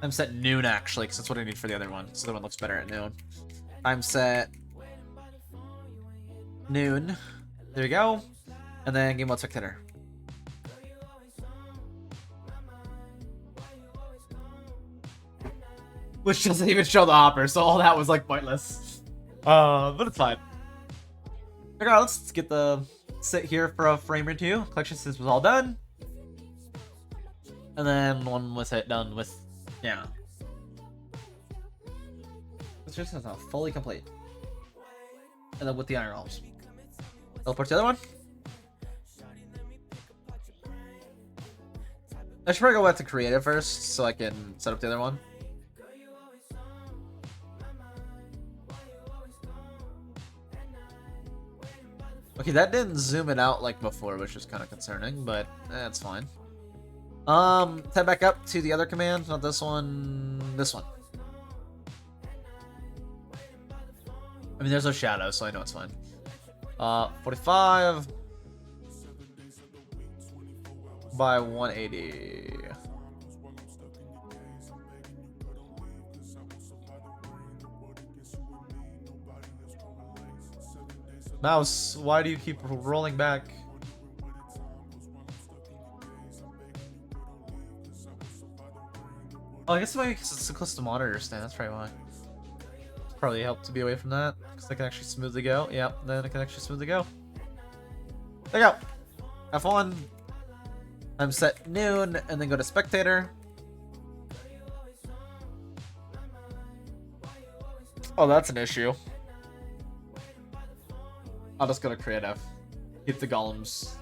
Time set noon actually, because that's what I need for the other one. So the other one looks better at noon. Time set noon. There we go. And then game mode spectator. Which doesn't even show the hopper, so all that was like pointless. But it's fine. Okay, let's get the sit here for a frame or two. Collection system was all done. And then one with it done with, yeah. It's just not fully complete. And then with the iron rolls. Teleport to the other one. I should probably go back to creative first so I can set up the other one. Okay, that didn't zoom it out like before, which is kind of concerning, but that's fine. Head back up to the other command, not this one, this one. I mean, there's no shadow, so I know it's fine. 45 by 180. Mouse, why do you keep rolling back? Oh, I guess maybe because it's so close to monitor stand, that's probably why. Probably helped to be away from that, because I can actually smoothly go. Yep, then I can actually smoothly go. There you go. F1. I'm set noon, and then go to spectator. Oh, that's an issue. I'll just go to creative. Keep the golems.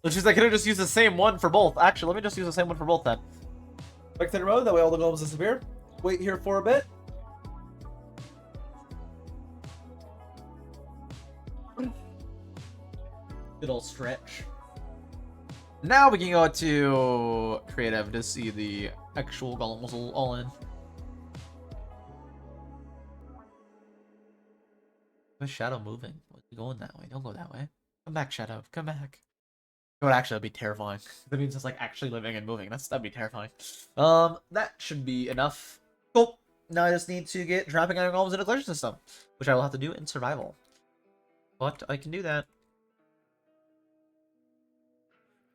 Which is I could have just used the same one for both. Actually, let me just use the same one for both then. Spectator mode, that way all the golems disappear. Wait here for a bit. Good old stretch. Now we can go to creative to see the actual golems all in. Where's Shadow moving? What's he going that way? Don't go that way. Come back, Shadow. Come back. It would actually be terrifying. That means it's like actually living and moving. That'd be terrifying. That should be enough. Cool. Now I just need to get dropping iron golems in a collection system, which I will have to do in survival. But I can do that.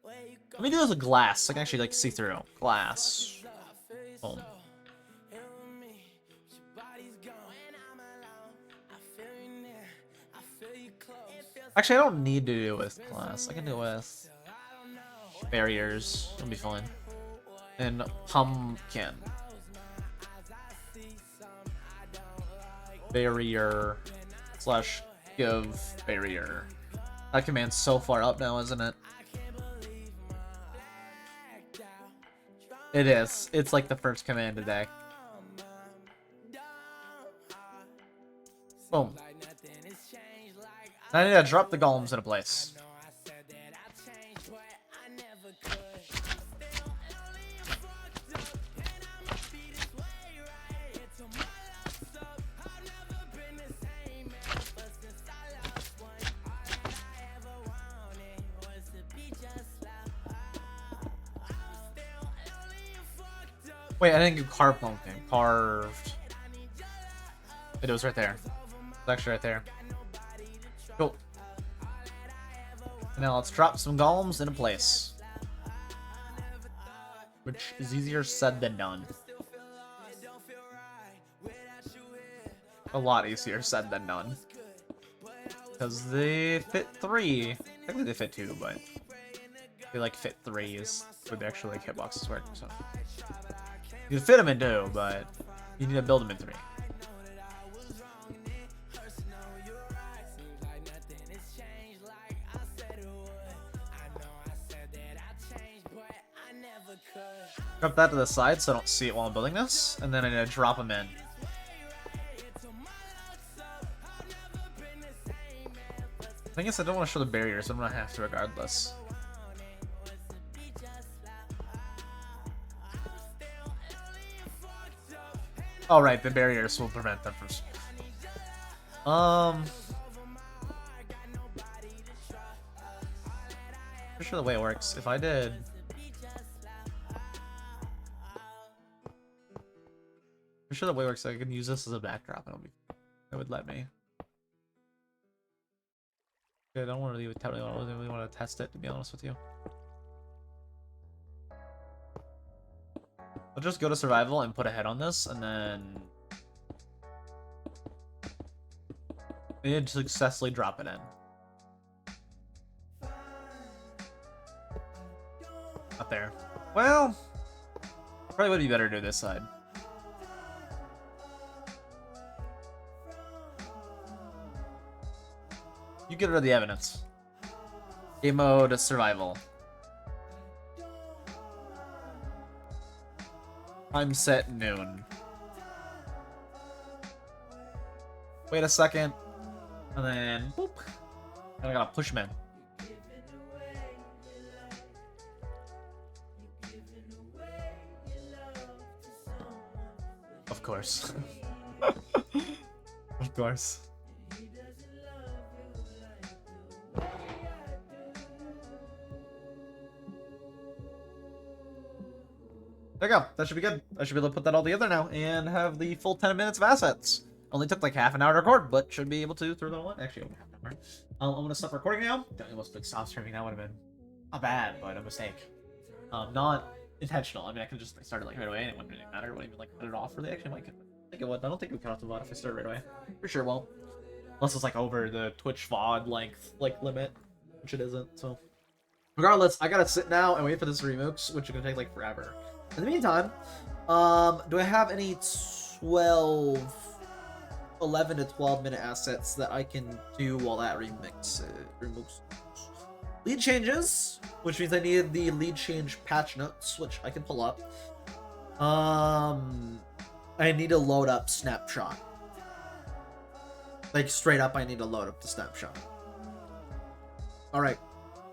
Let me do this with glass, so I can actually like see through. Glass. Boom. Actually, I don't need to do it with glass. I can do it with barriers. It'll be fine. And pumpkin. Barrier slash give barrier. That command's so far up now, isn't it? It is. It's like the first command today. Boom. I need to drop the golems in a place. Wait, I didn't do carved pumpkin. Carved. It was right there. It's actually right there. Cool. Now let's drop some golems into place. Which is easier said than done. A lot easier said than done. Because they fit 3. Technically they fit 2, but they like fit 3 is where the actual like hitboxes work. So you can fit them in 2, but you need to build them in 3. Drop that to the side so I don't see it while I'm building this, and then I need to drop them in. The thing is, I don't want to show the barriers, I'm gonna have to regardless. Oh right, the barriers will prevent them from. Pretty sure the way it works. If I did. Pretty sure the way it works, I can use this as a backdrop, and it would let me. I don't want to really want to test it, to be honest with you. I'll just go to survival and put a head on this, and then I need to successfully drop it in. Up there. Well, probably would be better to do this side. You get rid of the evidence. Game mode, survival. Time set noon. Wait a second. And then, boop. And I gotta push him in. Of course. Of course. There you go. That should be good. I should be able to put that all together now and have the full 10 minutes of assets. Only took like half an hour to record, but should be able to throw that all in. Actually, over half an hour. I'm gonna stop recording now. Don't almost like stop streaming. That would have been not bad, but a mistake. Not intentional. I mean, I could just start it like right away, and it wouldn't really matter. It wouldn't even like cut it off. Really, actually, I think it would. I don't think it would cut off the VOD if I started right away. For sure, won't. Unless it's like over the Twitch VOD length like limit, which it isn't. So, regardless, I gotta sit now and wait for this remix, which is gonna take like forever. In the meantime, do I have any 11 to 12 minute assets that I can do while that removes lead changes, which means I need the lead change patch notes, which I can pull up. I need to load up snapshot. Like straight up, I need to load up the snapshot. All right,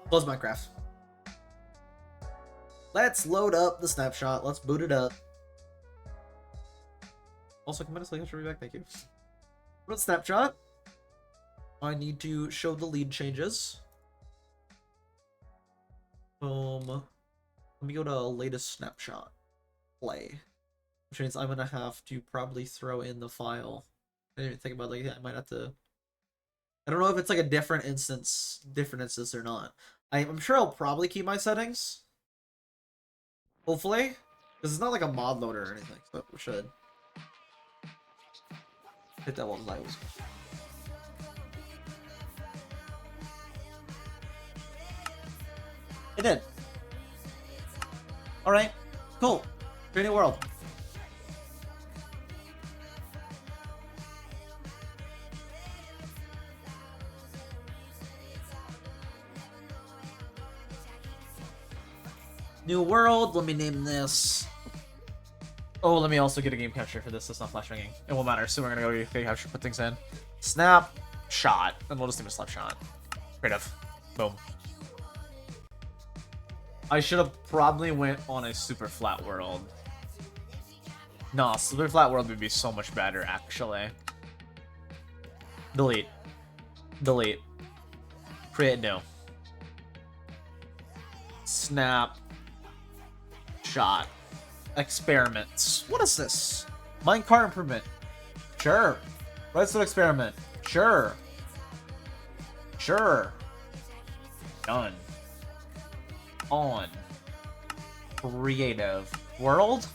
close Minecraft. Let's load up the snapshot. Let's boot it up. Also, can I be back? Thank you. What snapshot? I need to show the lead changes. Boom. Let me go to latest snapshot. Play. Which means I'm gonna have to probably throw in the file. I didn't even think about like I might have to. I don't know if it's like a different instance or not. I'm sure I'll probably keep my settings. Hopefully, because it's not like a mod loader or anything, so we should hit that one light. It did. All right, cool. Create a world. New world, let me name this. Oh, let me also get a game capture for this. That's not flashbanging. It won't matter. So we're gonna go get game capture, put things in. Snap, shot. And we'll just name it slap shot. Creative. Boom. I should have probably went on a super flat world. No, super flat world would be so much better, actually. Delete. Delete. Create new. Snap. Shot. Experiments. What is this? Minecart improvement. Sure. Redstone experiment. Sure. Sure. Done. On. Creative. World?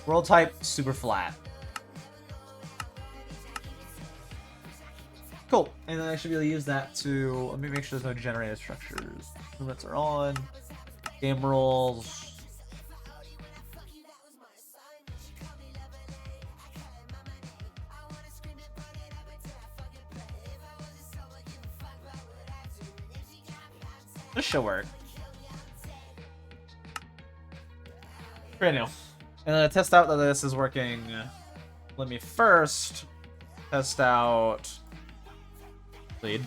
World type super flat. Cool. And then I should be able to use that to, let me make sure there's no generated structures. Movements are on. Game rules. This should work. Great new. And then to test out that this is working, let me first test out lead.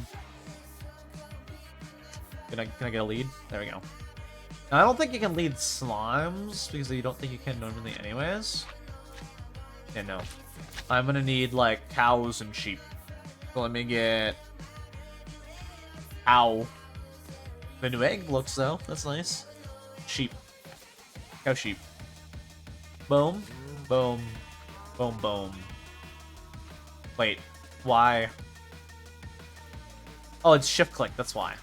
Can I get a lead? There we go. Now, I don't think you can lead slimes because you don't think you can normally anyways. Yeah, no. I'm gonna need like cows and sheep. So let me get cow. The new egg looks though. That's nice. Sheep. Cow sheep. Boom. Boom. Boom boom. Wait. Why? Oh, it's shift click, that's why.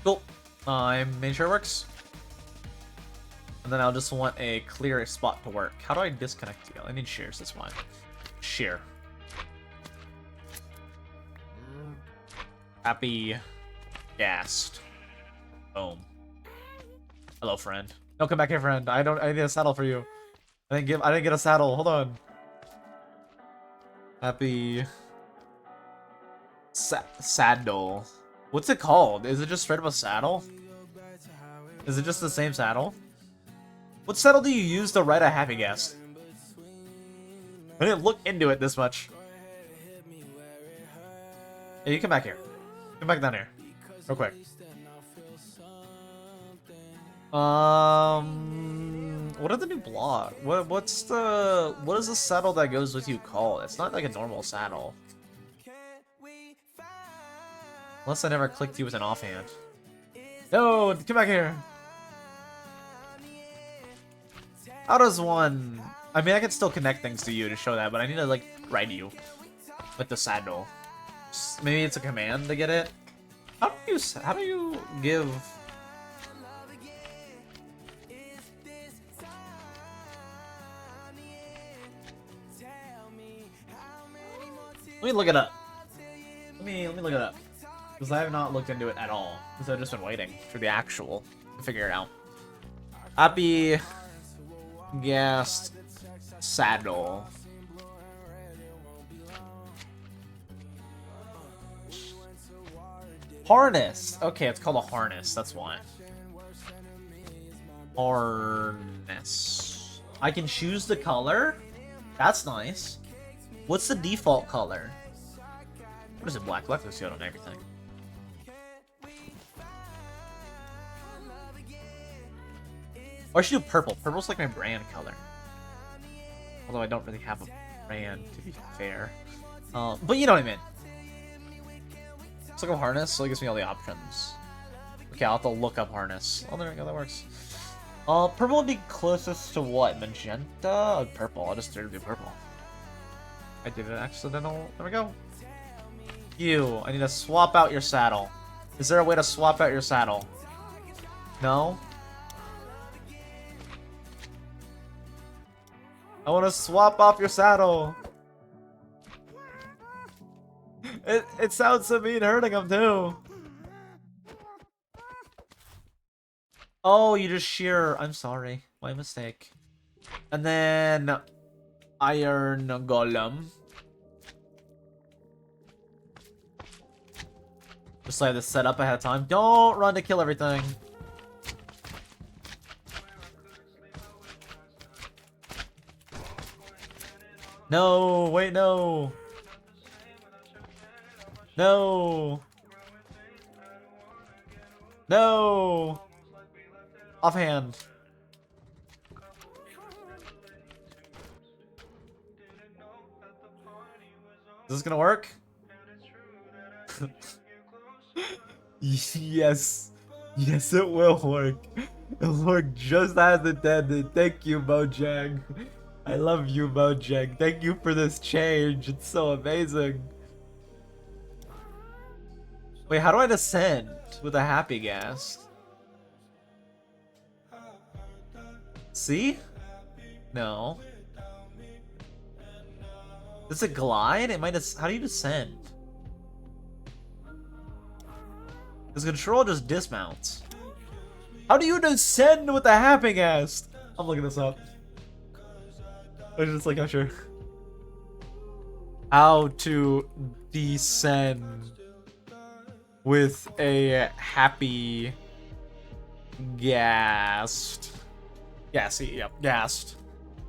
Cool. I made sure it works. And then I'll just want a clear spot to work. How do I disconnect you? I need shears, that's why. Shear. Happy gassed. Boom. Hello, friend. No, come back here, friend. I need a saddle for you. I didn't get a saddle. Hold on. Happy saddle. What's it called? Is it just straight up a saddle? Is it just the same saddle? What saddle do you use to ride a happy guest? I didn't look into it this much. Hey, you come back here. Come back down here. Real quick. What are the new block? What is the saddle that goes with you called? It's not like a normal saddle. Unless I never clicked you with an offhand. No, come back here. How does one? I mean, I can still connect things to you to show that, but I need to like ride you with the saddle. Maybe it's a command to get it. How do you give? Let me look it up. Let me look it up. Because I have not looked into it at all. Because I've just been waiting for the actual to figure it out. Happy Gas Saddle. Harness. Okay, it's called a harness. That's why. Harness. I can choose the color. That's nice. What's the default color? What is it? Black. Black looks good on everything. Or I should do purple. Purple's like my brand color. Although I don't really have a brand, to be fair. But you know what I mean. Let's look up harness, so it gives me all the options. Okay, I'll have to look up harness. Oh, there we go, that works. Purple would be closest to what? Magenta? Purple. I'll just do purple. I did an accidental. There we go. You. I need to swap out your saddle. Is there a way to swap out your saddle? No? I want to swap off your saddle. It sounds so mean hurting him too. Oh, you just shear. I'm sorry. My mistake. And then Iron Golem. Just like this set up ahead of time. Don't run to kill everything. No, wait, no. No. No. Offhand. Is this gonna work? Yes. Yes, it will work. It'll work just as intended. Thank you, Mojang. I love you, Mojang. Thank you for this change. It's so amazing. Wait, how do I descend with a happy gas? See? No. Does it glide? It might. How do you descend? This control just dismounts. How do you descend with the Happy Gas? I'm looking this up. I just like, I'm sure. How to descend with a Happy Gassed. Gassy, yep, gassed.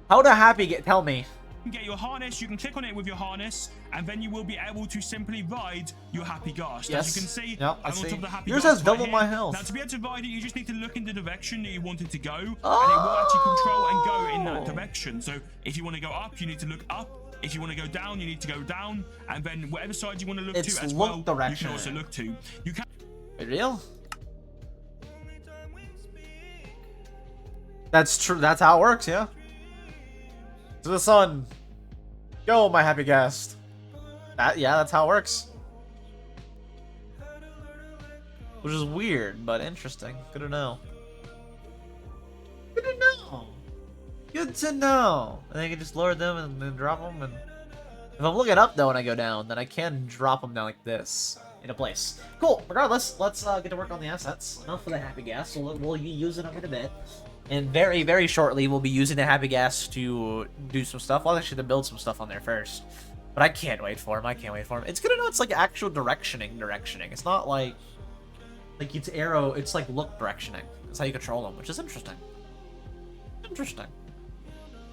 How to Happy get? Tell me. Get your harness, you can click on it with your harness, and then you will be able to simply ride your Happy Ghast. Yes. As you can see, Yep, I I'm on see. top of the Happy Yours Ghast has double right my here. health. Now, to be able to ride it, you just need to look in the direction that you want it to go, and it Oh. will actually control and go in that direction. So if you want to go up, you need to look up. If you want to go down, you need to go down, and then whatever side you want to look It's to as look well, direction. you can also look to. You can. Wait, real? That's true. That's how it works, yeah. To the sun. Go, my Happy Guest. Yeah, that's how it works. Which is weird, but interesting. Good to know. Good to know. Good to know. And I can just lower them and then drop them. And if I'm looking up though when I go down, then I can drop them down like this into place. Cool. Regardless, let's get to work on the assets. Enough for the Happy Gas. So we'll be using them in a bit. And very, very shortly, we'll be using the Happy Gas to do some stuff. Well, actually, to build some stuff on there first. But I can't wait for him. I can't wait for him. It's good to know it's like actual directioning. It's not like it's arrow. It's like look directioning. That's how you control them, which is interesting. Interesting.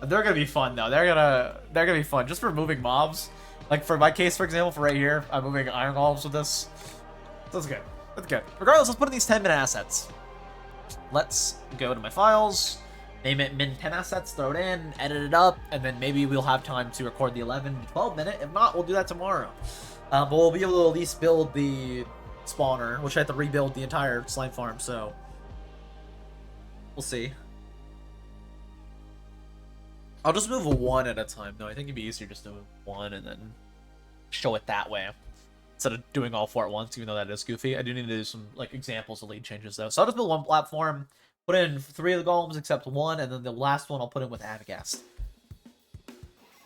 They're gonna be fun though. They're gonna be fun just for moving mobs. Like for my case, for example, for right here, I'm moving iron golems with this. That's good. That's good. Regardless, let's put in these 10-minute assets. Let's go to my files, name it min 10 assets, throw it in, edit it up, and then maybe we'll have time to record the 11 to 12 minute. If not, we'll do that tomorrow. But we'll be able to at least build the spawner, which I have to rebuild the entire slime farm, so we'll see. I'll just move one at a time, though. I think it'd be easier just to move one and then show it that way, instead of doing all 4 at once, even though that is goofy. I do need to do some like examples of lead changes, though. So I'll just build one platform, put in 3 of the golems except 1, and then the last one I'll put in with Avagast.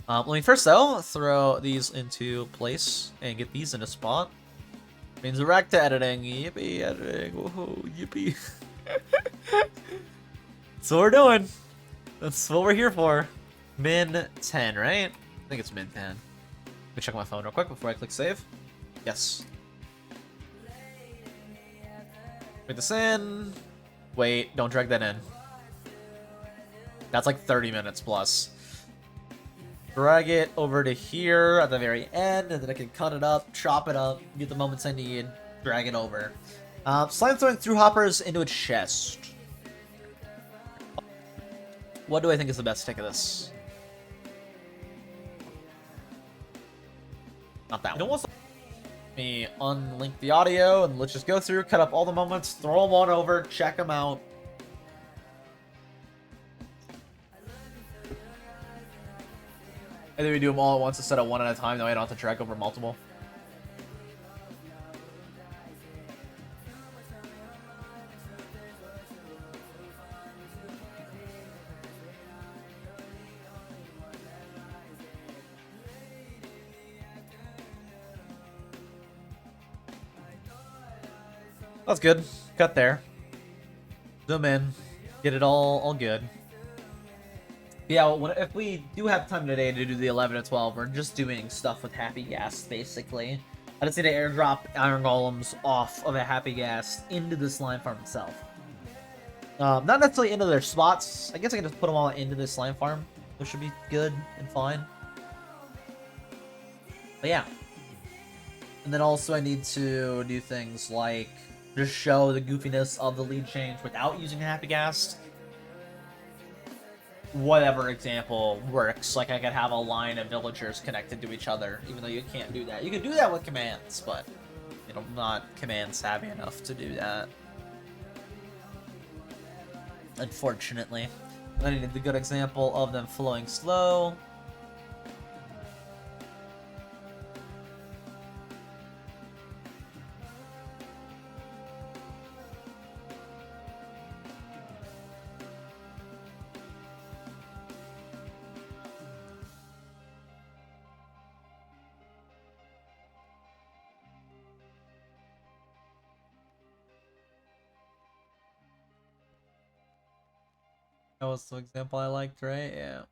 Let me first, though, throw these into place and get these in a spot. Means direct to editing. Yippee, editing. Woohoo, yippee. That's what we're doing. That's what we're here for. Min 10, right? I think it's min 10. Let me check my phone real quick before I click save. Yes. Put this in. Wait, don't drag that in. That's like 30 minutes plus. Drag it over to here at the very end, and then I can cut it up, chop it up, get the moments I need, drag it over. Slime throwing through hoppers into a chest. What do I think is the best take of this? Not that one. Let me unlink the audio, and let's just go through, cut up all the moments, throw them on over, check them out. And then we do them all at once instead of one at a time, that way I don't have to drag over multiple. That's good. Cut there. Zoom in. Get it all good. Yeah, well, if we do have time today to do the 11 to 12, we're just doing stuff with Happy Gas, basically. I just need to airdrop Iron Golems off of a Happy Gas into the slime farm itself. Not necessarily into their spots. I guess I can just put them all into the slime farm, which should be good and fine. But yeah. And then also I need to do things like just show the goofiness of the lead change without using Happy Gas. Whatever example works. Like I could have a line of villagers connected to each other, even though you can't do that. You can do that with commands, but you know, I'm not command savvy enough to do that. Unfortunately. Then I need the good example of them flowing slow. That was the example I liked, right? Yeah.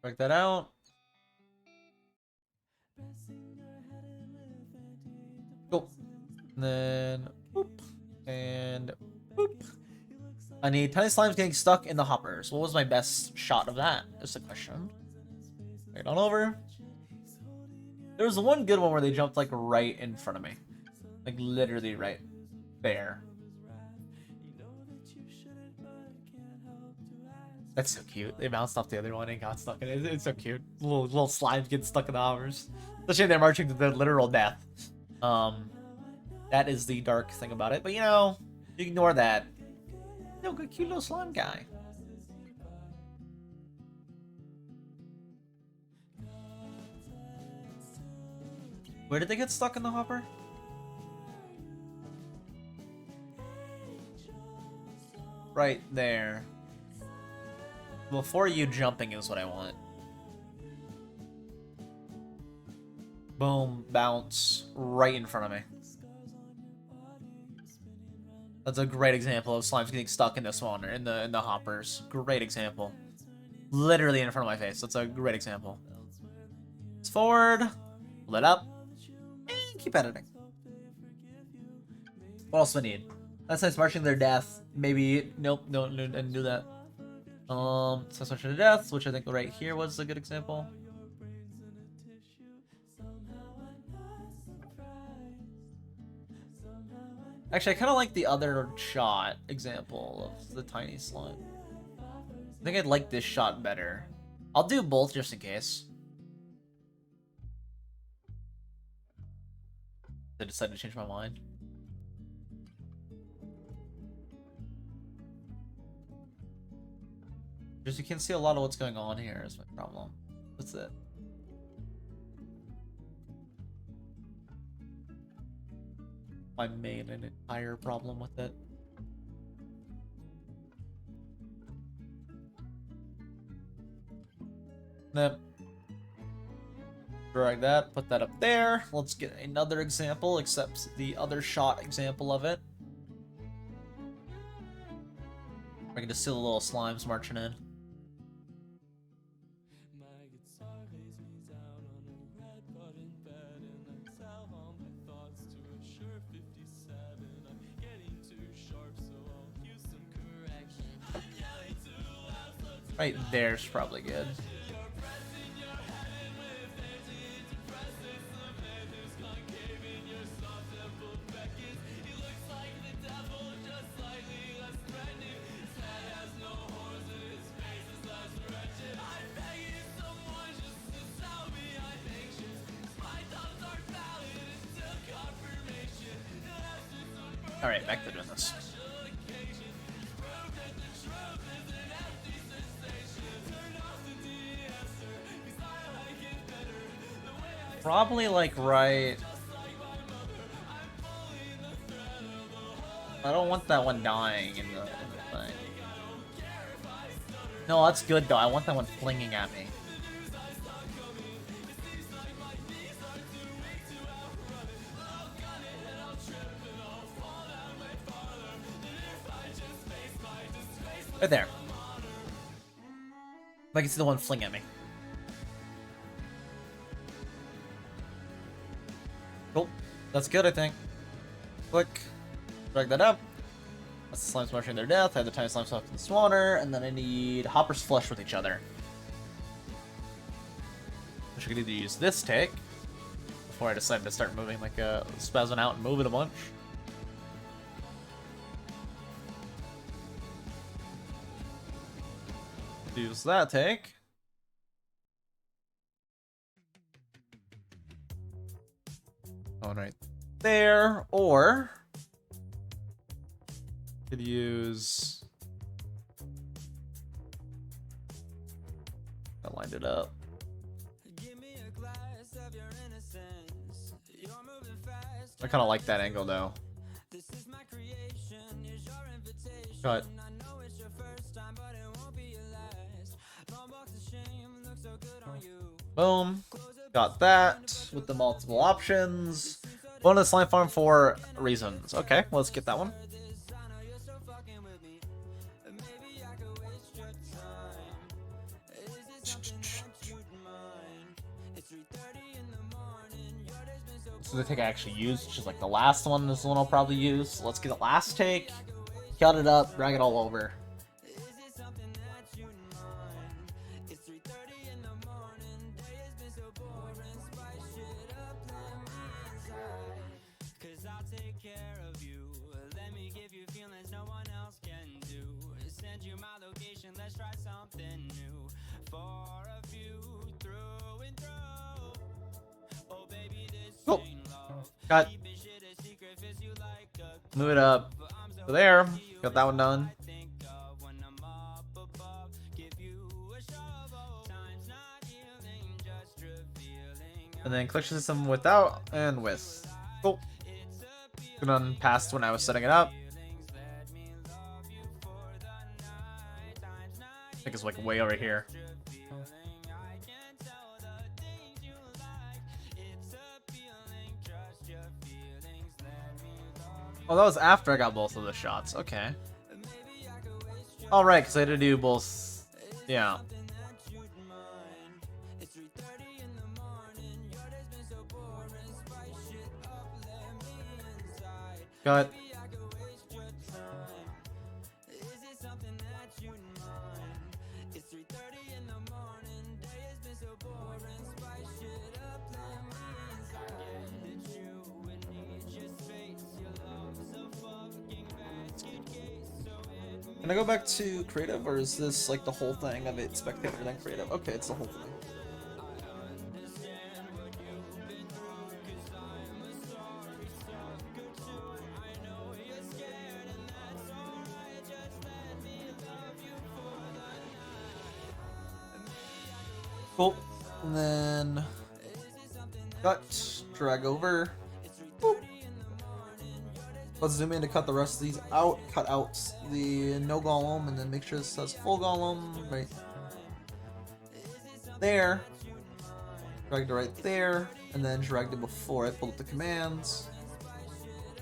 Check that out. Cool. And then boop. And boop. I need tiny slimes getting stuck in the hoppers. What was my best shot of that? Just a question. Right on over. There was one good one where they jumped like right in front of me. Like literally right there. That's so cute. They bounced off the other one and got stuck in it. It's so cute. Little slimes get stuck in the hoppers. Especially if they're marching to their literal death. That is the dark thing about it. But you know, ignore that. No good cute little slime guy. Where did they get stuck in the hopper? Right there. Before you jumping is what I want. Boom, bounce, right in front of me. That's a great example of slimes getting stuck in this one, or in the hoppers. Great example. Literally in front of my face. That's a great example. It's forward, lit up, and keep editing. What else do we need? That's nice, marching to their death. Maybe, nope, no, didn't do that. So marching to death, which I think right here was a good example. Actually, I kind of like the other shot example of the tiny slime. I think I'd like this shot better. I'll do both just in case. I decided to change my mind. Just you can see a lot of what's going on here is my problem. That's it. My main and entire problem with it. Then drag that, put that up there. Let's get another example, except the other shot example of it. I can just see the little slimes marching in. Right there's probably good. Alright, back to doing this. Probably like right. I don't want that one dying in the thing. No, that's good though. I want that one flinging at me. Right there. I can see the one fling at me. Cool. That's good, I think. Click. Drag that up. That's the slimes marching their death. I have the tiny slime stuck in the spawner. And then I need hoppers flush with each other. Which I could either use this take before I decide to start moving like a spazzing out and moving a bunch. Use that take. Going right there, or could use. I lined it up. I kind of like that angle though. Cut. Boom. Got that. with the multiple options. One of the slime farm for reasons. Okay, let's get that one. So the take I actually used, which is like the last one, is the one I'll probably use. So let's get the last take, cut it up, drag it all over. Cool. Cut. Move it up. So there. Got that one done. And then collection system without and with. Cool. Go done past when I was setting it up. I think it's like way over here. Oh, that was after I got both of the shots. Okay. Alright, because I had to do both. Yeah. Cut. Can I go back to creative, or is this like the whole thing of it spectator then creative? Okay, it's the whole thing. Cool. And then cut, drag over. Boop. Let's zoom in to cut the rest of these out. Cut out the no golem and then make sure this says full golem right there. Dragged it right there, and then dragged it before I pulled up the commands.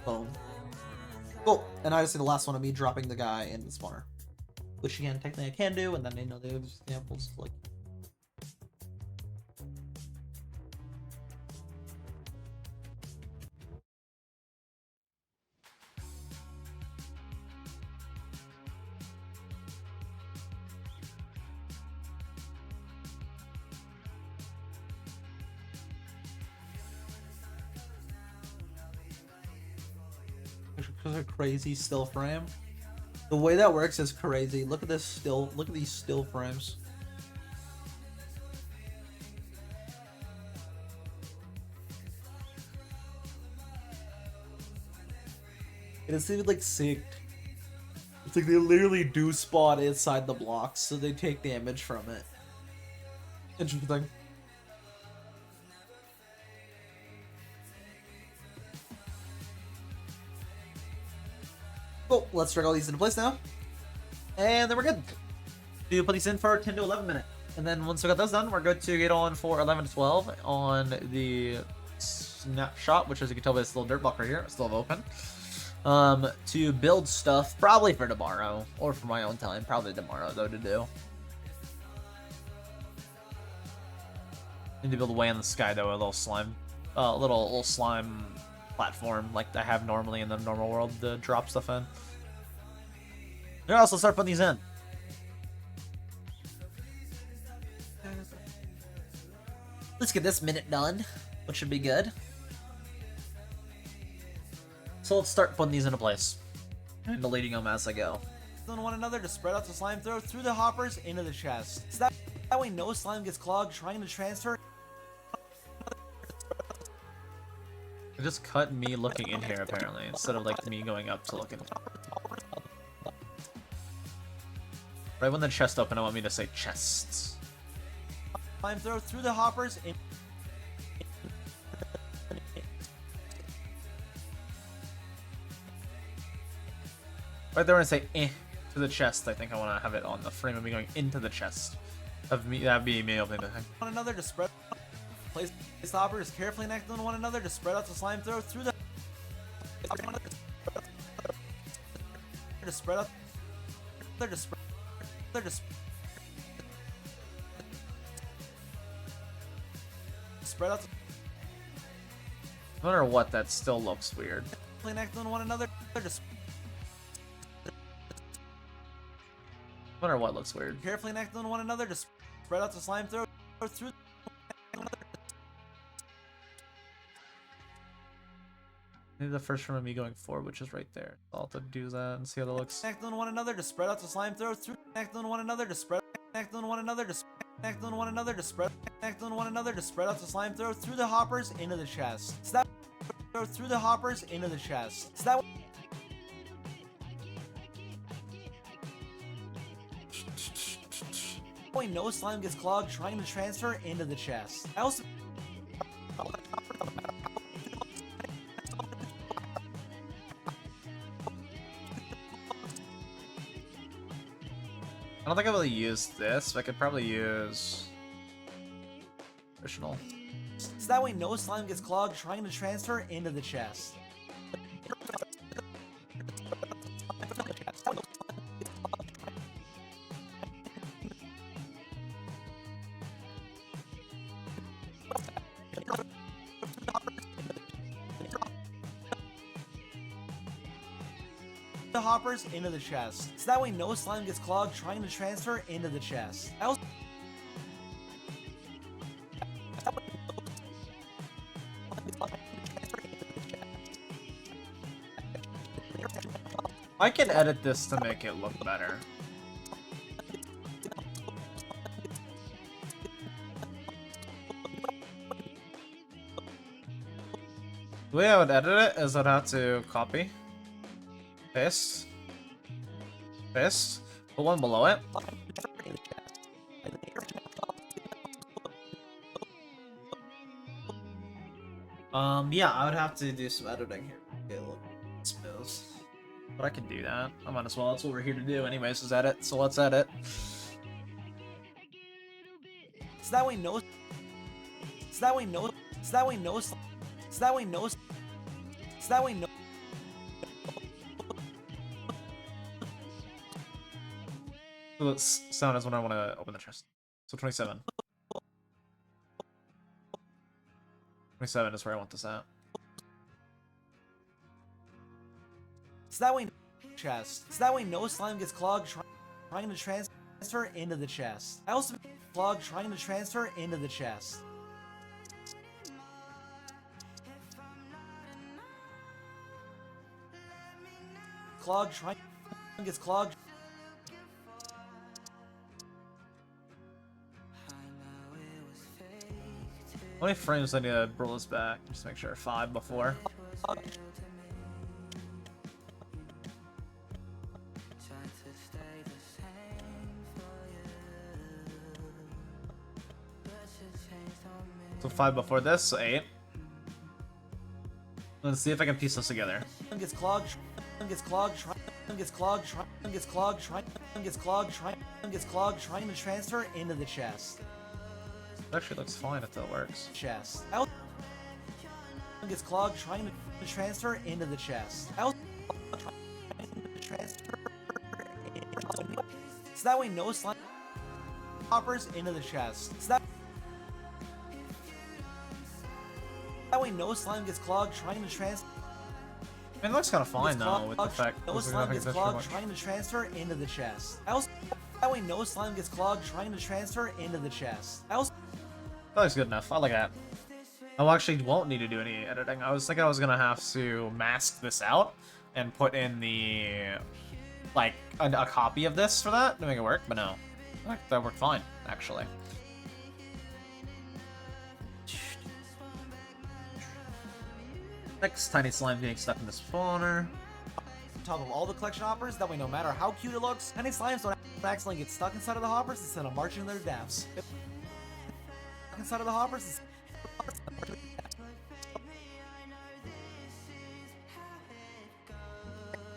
Boom. Cool. And I just see the last one of me dropping the guy in the spawner, which again technically I can do, and then I know the examples like. A crazy still frame. The way that works is crazy. Look at this still. Look at these still frames. It is even like synced. It's like they literally do spawn inside the blocks, so they take damage from it. Interesting. Cool, let's drag all these into place now. And then we're good. We put these in for 10 to 11 minutes. And then once we got those done, we're good to get on for 11 to 12 on the snapshot, which as you can tell by this little dirt block right here, still open. To build stuff, probably for tomorrow, or for my own time, probably tomorrow though to do. Need to build a way in the sky though, a little slime, little slime platform like I have normally in the normal world to drop stuff in. Yeah, let's start putting these in. Let's get this minute done, which should be good. So let's start putting these into place and deleting them as I go. On one another to spread out the slime through the hoppers into the chest. So that way no slime gets clogged trying to transfer. It just cut me looking in here apparently, instead of like me going up to look at it. Right when the chest opened, I want me to say chests. Slime through the hoppers in. Right there when I say eh to the chest, I think I want to have it on the frame of me going into the chest. Of me, that'd be me opening the thing. One another to spread Place the hoppers carefully next to one another to spread out the slime throw through the to spread out to spread out No matter what, that still looks weird. carefully next to one another to No matter what, looks weird. carefully next to one another to spread out the slime throw through Maybe the first from me going forward, which is right there. I'll have to do that and see how that looks. next to one another to spread out the slime throw through next to one another to spread next to one another to next to one another to spread next to one another to spread out the slime throw through the hoppers into the chest. So that throw through the hoppers into the chest. So that way no slime gets clogged trying to transfer into the chest. I also I don't think I really used this, but I could probably use additional. so that way no slime gets clogged trying to transfer into the chest. The hoppers into the chest. So that way no slime gets clogged trying to transfer into the chest. I also I can edit this to make it look better. The way I would edit it is I'd have to copy, paste, paste, put one below it. Yeah, I would have to do some editing here. Okay, look, smooth. But I can do that. I might as well. That's what we're here to do anyways, is edit. So let's edit. so that way no so that way no so that way no so that way no so that way no So the sound is when I want to open the chest. So 27. 27 is where I want this at. so that way chest. So that way no slime gets clogged trying to transfer into the chest. I also clogged trying to transfer into the chest. Clogged trying gets clogged. How many frames do I need to roll this back? Just make sure 5 before. So 5 before this, so 8. Let's see if I can piece this together. Gets clogged. Gets clogged. Gets clogged. Gets clogged. Gets clogged. Gets clogged. Trying to transfer into the chest. It actually looks fine if that works. Chest. Gets clogged. Trying to transfer into the chest. Transfer. So that way no slime hoppers into the chest. So that way no slime gets clogged trying to transfer. I mean, it looks kind of fine though, with the fact no slime gets clogged trying to transfer into the chest. That way no slime gets clogged trying to transfer into the chest. That looks good enough. I like that. I actually won't need to do any editing. I was thinking I was gonna have to mask this out and put in the like a copy of this for that to make it work, but no, that worked fine actually. Next, tiny slime getting stuck in the spawner. On top of all the collection hoppers, that way no matter how cute it looks, tiny slimes don't accidentally get stuck inside of the hoppers instead of marching their deaths. Inside of the hoppers.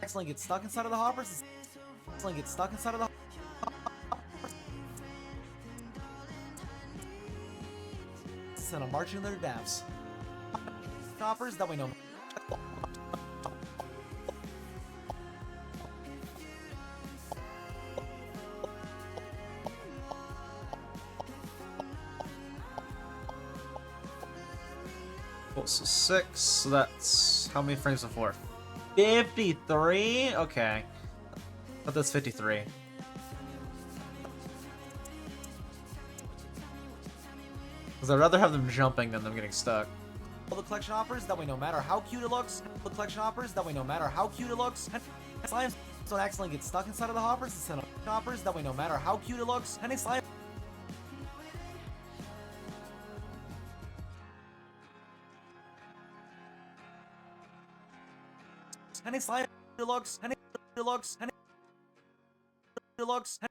Accidentally get stuck inside of the hoppers. Accidentally get stuck inside of the. instead of marching their deaths. Hoppers that we know. Cool, so 6, so that's how many frames before? 53? Okay. But that's 53. Because I'd rather have them jumping than them getting stuck. All the collection hoppers that way no matter how cute it looks. The collection hoppers that way no matter how cute it looks. Slimes don't accidentally get stuck inside of the hoppers instead of hoppers that way no matter how cute it looks. Any slime. Any slime deluxe, any deluxe, any deluxe, any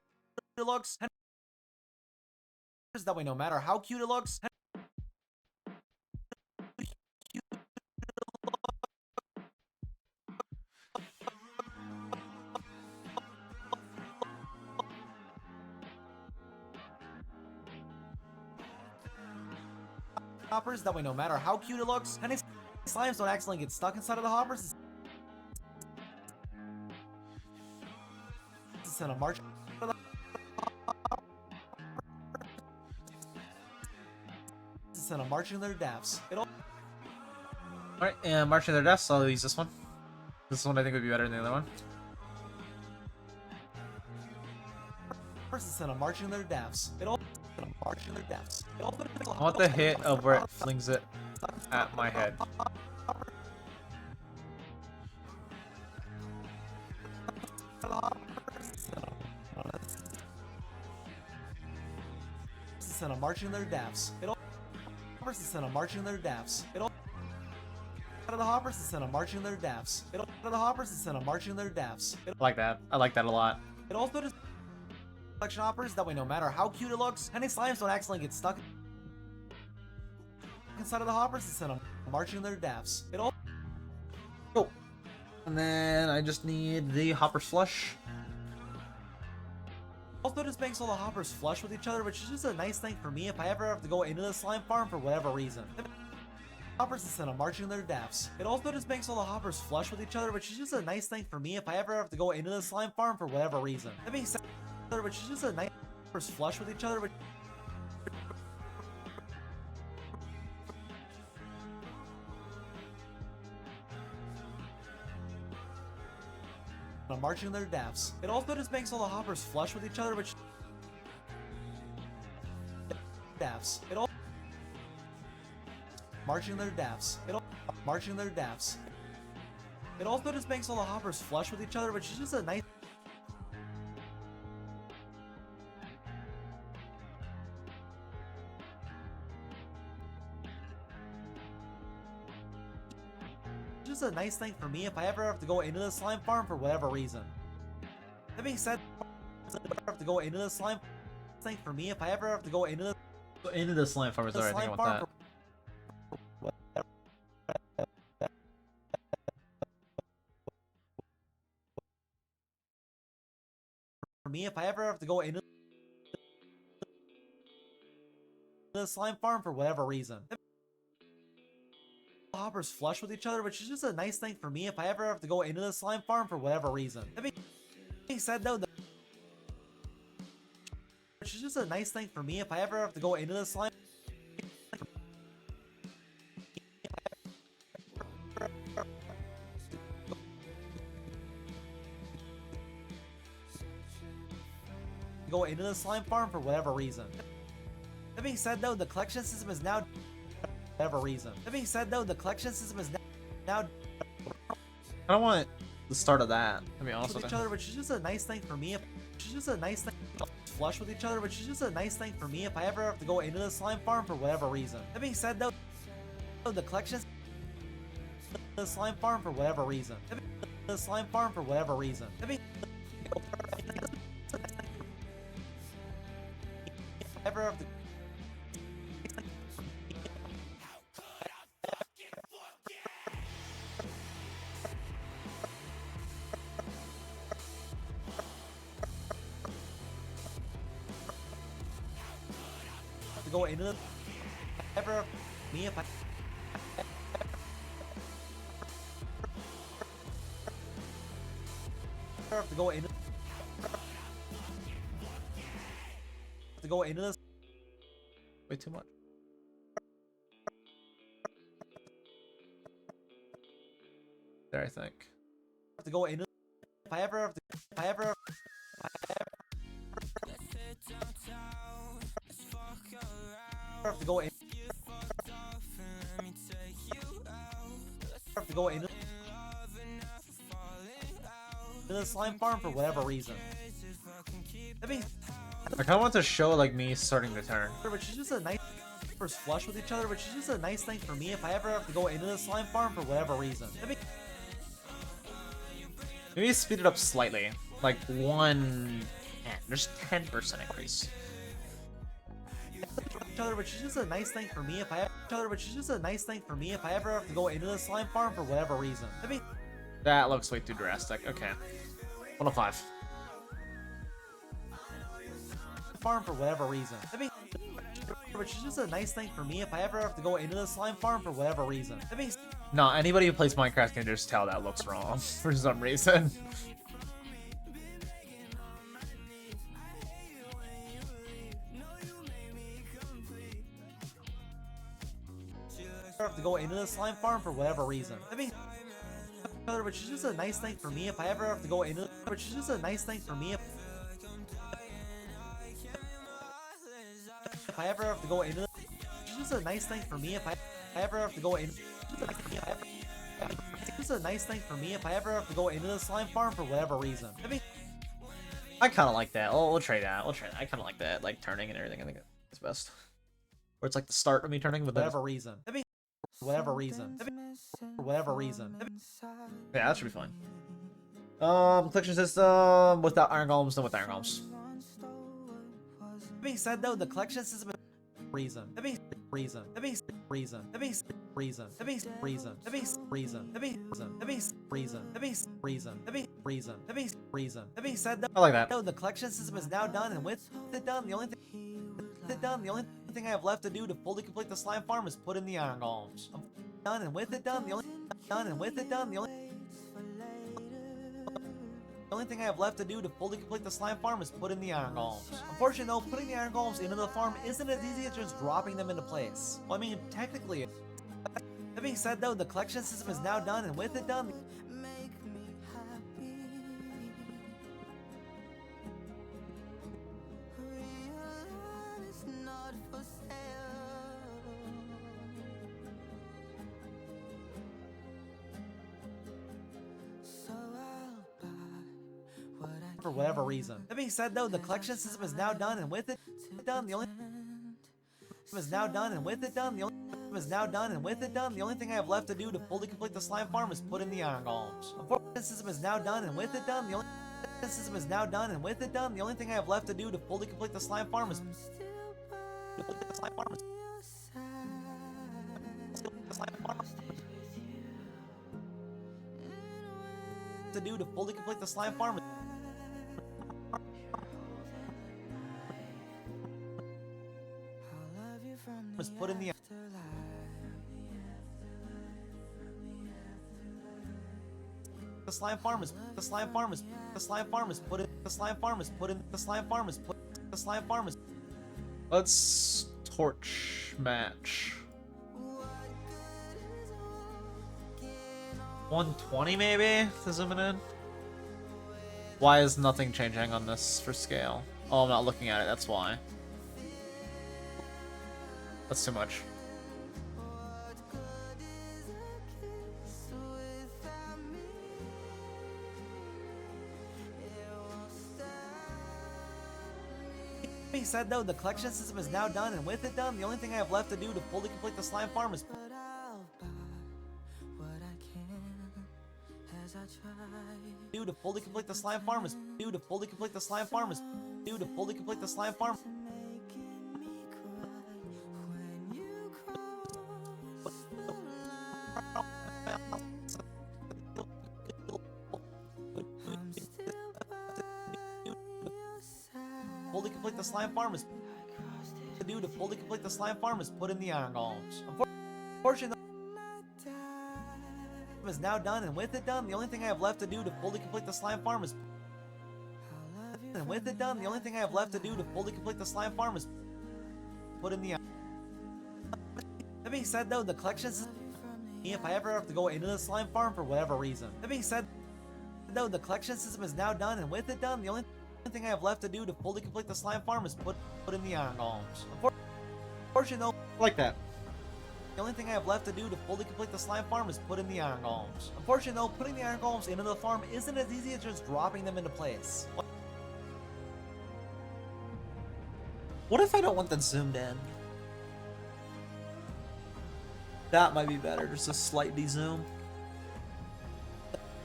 deluxe, any that way no matter how cute it looks. Hoppers that way no matter how cute it looks. Any slimes don't accidentally get stuck inside of the hoppers. Instead of march. Instead of marching their deaths. Alright, and marching their deaths, I'll use this one. This one I think would be better than the other one. Instead of marching their deaths. Marching their deaths. I want the hit of where it flings it at my head. Instead of marching their deaths. Instead of marching their deaths. Out of the hoppers instead of marching their deaths. Out of the hoppers instead of marching their deaths. I like that. I like that a lot. It also does collection hoppers that way no matter how cute it looks, any slimes don't accidentally get stuck inside of the hoppers instead of marching their deaths. It all Cool. And then I just need the hoppers flush. also just makes all the hoppers flush with each other, which is just a nice thing for me if I ever have to go into the slime farm for whatever reason. Hoppers instead of marching their deaths. It also just makes all the hoppers flush with each other, which is just a nice thing for me if I ever have to go into the slime farm for whatever reason. That being said, which is just a nice hoppers flush with each other, which marching their deaths. It also just makes all the hoppers flush with each other, which deaths. It all marching their deaths. It all marching their deaths. It also just makes all the hoppers flush with each other, which is just a nice a nice thing for me if I ever have to go into the slime farm for whatever reason. That being said, I have to go into the slime thing for me if I ever have to go into the slime farm. Sorry, I think I want that. For me if I ever have to go into the slime farm for whatever reason. Hoppers flush with each other, which is just a nice thing for me if I ever have to go into the slime farm for whatever reason. That being said though, which is just a nice thing for me if I ever have to go into the slime farm for whatever reason. That being said though, the collection system is now whatever reason. That being said though, the collection system is now I don't want the start of that, to be honest with with each you. other, which is just a nice thing for me. Which is just a nice thing. Flush with each other, which is just a nice thing for me if I ever have to go into the slime farm for whatever reason. That being said though, the collection the slime farm for whatever reason. The slime farm for whatever reason. That being ever have to go into the ever me if I have to go into this. Way too much. There, I think. To go into if I ever have to go in have to go into the slime farm for whatever reason. I mean, I kind of want to show like me starting to turn. which is just a nice first flush with each other, which is just a nice thing for me if I ever have to go into the slime farm for whatever reason. I mean, Maybe speed it up slightly, like 1. There's 10% increase. each other, which is just a nice thing for me if I ever which is just a nice thing for me if I ever have to go into the slime farm for whatever reason. I mean, That looks way too drastic. Okay, 105. farm for whatever reason. I mean, which is just a nice thing for me if I ever have to go into the slime farm for whatever reason. I mean, No, anybody who plays Minecraft can just tell that looks wrong for some reason. have to go into the slime farm for whatever reason. I mean, which is just a nice thing for me if I ever have to go into which is just a nice thing for me if I ever have to go into which is just a nice thing for me if I ever have to go in it's just a nice thing for me if I ever have to go into the slime farm for whatever reason. I mean, I kind of like that. We'll trade that. We'll trade that. I kind of like that, like turning and everything. I think it's best. Where it's like the start of me turning, but then whatever reason. I mean, whatever reason. I mean, for whatever reason. I mean, yeah, that should be fine. Collection system without iron golems, then with iron golems. being said though, the collection system is reason. That means reason. That means reason. That means reason. That means reason. That means reason. That means reason. That means reason. That means reason. That means reason. That means reason. That being said though, I like that. no, the collection system is now done, and with it done, the only thing I have left to do to fully complete the slime farm is put in the iron golems. I'm done, and with it done, the only thing I have left to do to fully complete the slime farm is put in the iron golems. Unfortunately though, putting the iron golems into the farm isn't as easy as just dropping them into place. Well, I mean, technically, that being said though, the collection system is now done, and with it done, for whatever reason. That being said though, the collection system is now done, and with it done, the only thing I have left to do to fully complete the slime farm is put in the iron golems. Unfortunately, the system is now done, and with it done, the only thing I have left to do to fully complete the slime farm is put in the slime farm is Let's torch match. 120 maybe to zoom it in. Why is nothing changing on this for scale? Oh, I'm not looking at it, that's why. That's too much. being said though, the collection system is now done, and with it done, the only thing I have left to do to fully complete the slime farm is do to fully complete the slime farm is put in the iron golems. Unfortunately, is now done, and with it done, the only thing I have left to do to fully complete the slime farm is put in the iron. That being said, though, the collection system, if I ever have to go into the slime farm for whatever reason. That being said, though, the collection system is now done, and with it done, the only thing I have left to do to fully complete the slime farm is put in the iron golems. Unfortunately, though, Like that. the only thing I have left to do to fully complete the slime farm is put in the iron golems. Unfortunately, though, putting the iron golems into the farm isn't as easy as just dropping them into place. What if I don't want them zoomed in? That might be better, just a slight de-zoom.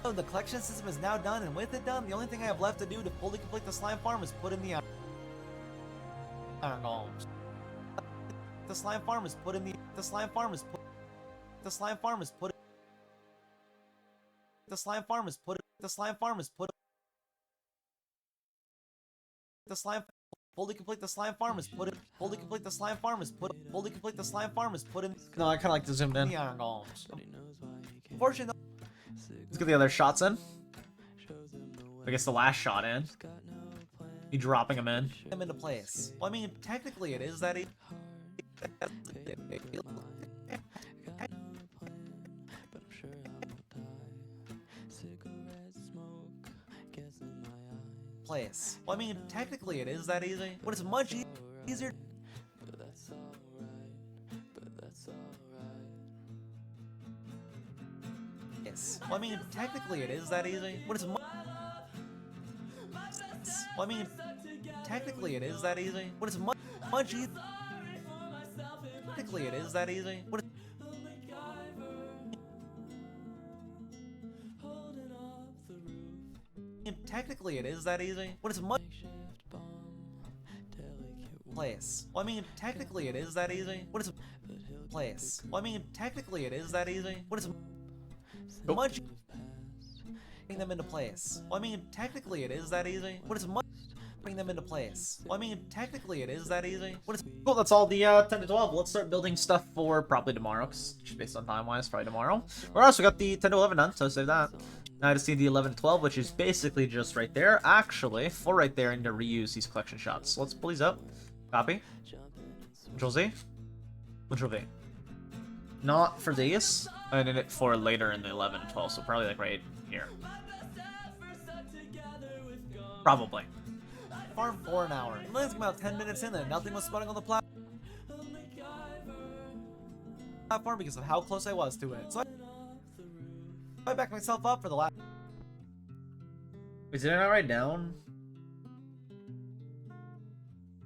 The collection system is now done, and with it done, the only thing I have left to do to fully complete the slime farm is put in the iron golems. The slime farm is put in the slime farm is put the slime farm is put the slime farm is put the slime farm is put the slime fully complete the slime farm is put in fully complete the slime farm is put fully complete the slime farm is put in No, I kind of like to zoom in. the iron golems. Unfortunately, Let's get the other shots in. I guess the last shot in. You dropping them in. them into place. Well, I mean, technically it is that easy. Place. Well, I mean, technically it is that easy, but it's much easier. Yes. Well, I mean, technically it is that easy, but it's much. Well, I mean, technically it is that easy, but it's much easier. Technically it is that easy, but it's technically it is that easy, but it's much place. Well, I mean, technically it is that easy, but it's place. Well, I mean, technically it is that easy, but it's much bring them into place. Well, I mean, technically it is that easy, but it's much bring them into place. Well, I mean, technically it is that easy, but it's Cool, that's all the 10 to 12. Let's start building stuff for probably tomorrow, because just based on time-wise, probably tomorrow. Or else we got the 10 to 11 done, so save that. Now I just need the 11 to 12, which is basically just right there. Actually, for right there, I need to reuse these collection shots. So let's pull these up. Copy. Control Z. Control V. Not for these. I need it for later in the 11 and 12, so probably like right here. Probably. farm for an hour. And let's about 10 minutes in there, nothing was spawning on the platform because of how close I was to it. So I backed myself up for the last. Wait, did I not write down?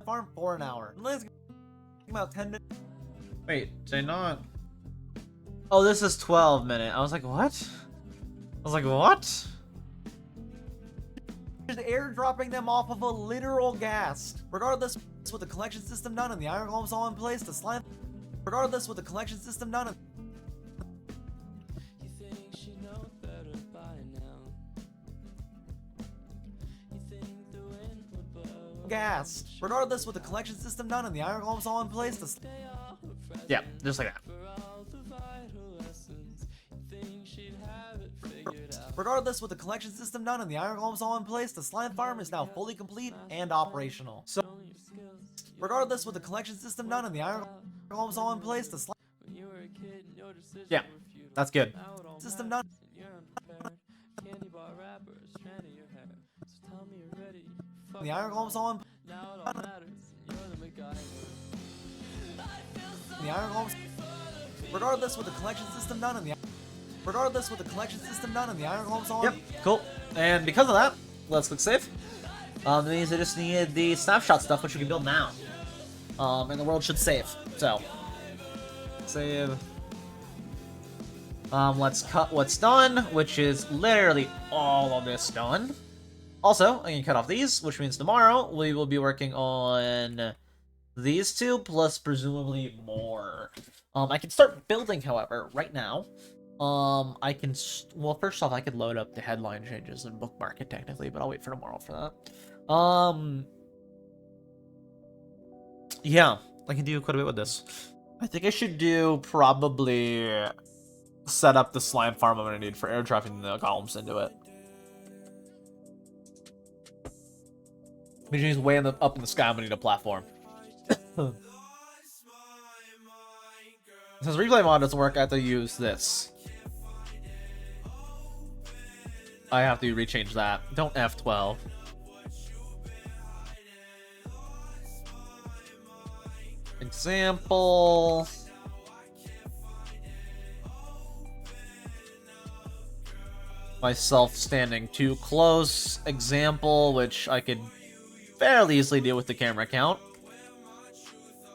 Farm for an hour. And let's about 10 minutes. Wait, did I not? Oh, this is 12 minute. I was like, what? I was like, what? Just airdropping them off of a literal ghast. Regardless, with the collection system done and the iron golems all in place, the slime. Regardless, with the collection system done and ghast. Regardless, with the collection system done and the iron golems all in place, the Yeah, just like that. Regardless, with the collection system done and the iron golems all in place, the slime farm is now fully complete and operational. So, Regardless, with the collection system done and the iron golems all in place, the slime yeah, that's good. system done. The iron golems all in. The iron golems. Regardless, with the collection system done and the. Regardless, with the collection system done and the iron golems all. Yep, cool. And because of that, let's click save. That means I just need the snapshot stuff, which we can build now. And the world should save. So, save. Let's cut what's done, which is literally all of this done. Also, I can cut off these, which means tomorrow we will be working on these two, plus presumably more. I can start building, however, right now. I can, well, first off, I could load up the headline changes and bookmark it technically, but I'll wait for tomorrow for that. Yeah, I can do quite a bit with this. I think I should do probably set up the slime farm I'm gonna need for air dropping the golems into it. Which is way up in the sky. I'm gonna need a platform. Since replay mod doesn't work, I have to use this. I have to rechange that. Don't F12. Example. Myself standing too close. Example, which I could fairly easily deal with the camera count.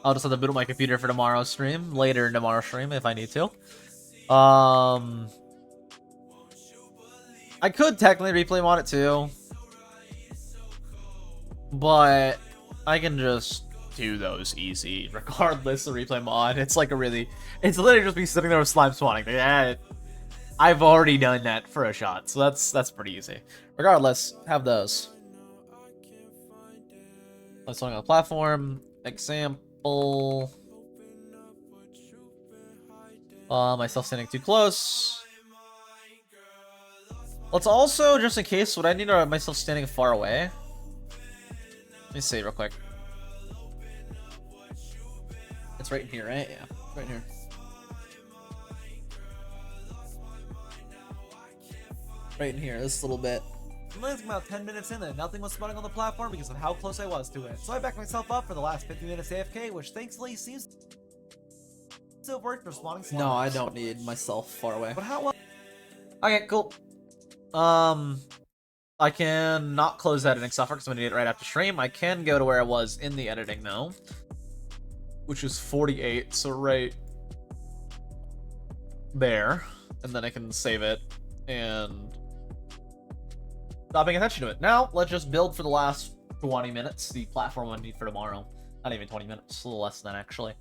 I'll just have to boot up my computer for tomorrow's stream, later in tomorrow's stream if I need to. I could technically replay mod it too, but I can just do those easy regardless of replay mod. It's like it's literally just me sitting there with slime spawning. Yeah, I've already done that for a shot, so that's pretty easy. Regardless, have those. Let's on the platform. Example. Myself standing too close. Let's also, just in case, would I need myself standing far away? Let me see real quick. It's right in here, right? Yeah, right here. Right in here, this little bit. It's about 10 minutes in and nothing was spawning on the platform because of how close I was to it. So I backed myself up for the last 50 minutes AFK, which thankfully seems to have worked for spawning slimes. No, I don't need myself far away. But how well? Okay, cool. I can not close editing software because I'm gonna need it right after stream. I can go to where I was in the editing though, which is 48, so right there, and then I can save it and stop paying attention to it. Now, let's just build for the last 20 minutes, the platform I need for tomorrow. Not even 20 minutes, a little less than that, actually.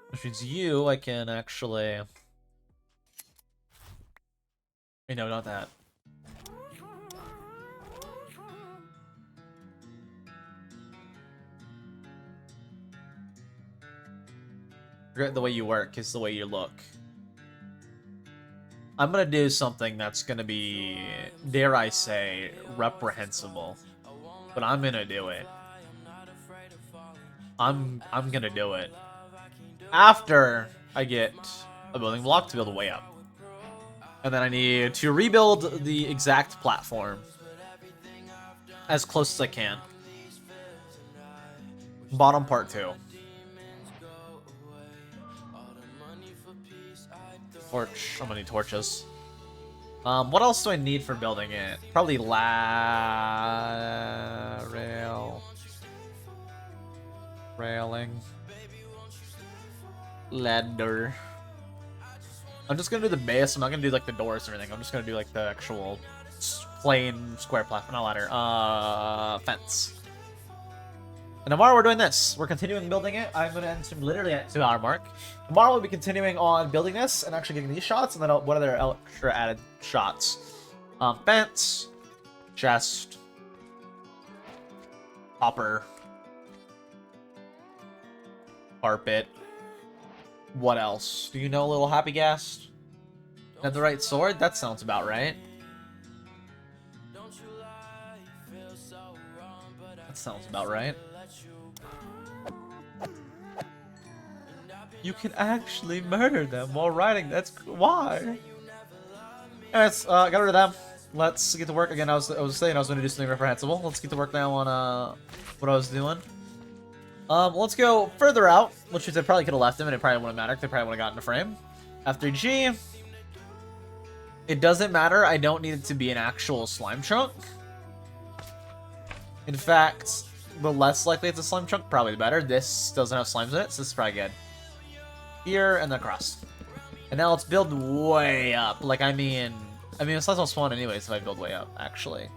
Which means I can actually... No, not that. Forget the way you work, is the way you look. I'm gonna do something that's gonna be, dare I say, reprehensible. But I'm gonna do it. I'm gonna do it. After I get a building block to build a way up. And then I need to rebuild the exact platform. As close as I can. Bottom part 2. Torch. How many torches? What else do I need for building it? Probably railing. Ladder. I'm just gonna do the base. I'm not gonna do like the doors or anything. I'm just gonna do like the actual plain square platform, not ladder. Fence. And tomorrow we're doing this. We're continuing building it. I'm gonna end stream literally at 2-hour mark. Tomorrow we'll be continuing on building this and actually getting these shots, and then what other extra added shots? Fence, chest, hopper, carpet. What else? Do you know, little happy gas? Have the right sword? That sounds about right. That sounds about right. You can actually murder them while riding. That's why. Anyways, got rid of them. Let's get to work again. I was saying I was going to do something reprehensible. Let's get to work now on what I was doing. Let's go further out, which is I probably could have left them and it probably wouldn't matter. They probably would have gotten a frame. After G, it doesn't matter. I don't need it to be an actual slime chunk. In fact, the less likely it's a slime chunk, probably the better. This doesn't have slimes in it, so this is probably good. Here and then across. And now let's build way up. Like, I mean, the slimes won't spawn anyways if I build way up, actually.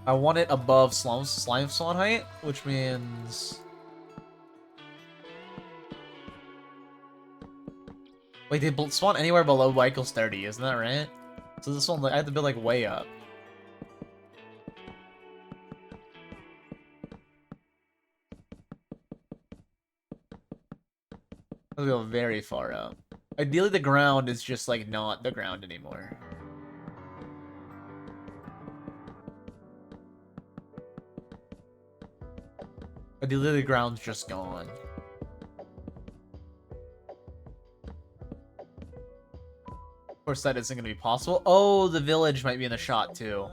I want it above slime spawn height, which means... Wait, they spawn anywhere below y equals 30, isn't that right? So this one, I have to build like way up. Let's go very far up. Ideally, the ground is just like not the ground anymore. Ideally, the ground's just gone. Of course, that isn't going to be possible. Oh, the village might be in the shot, too.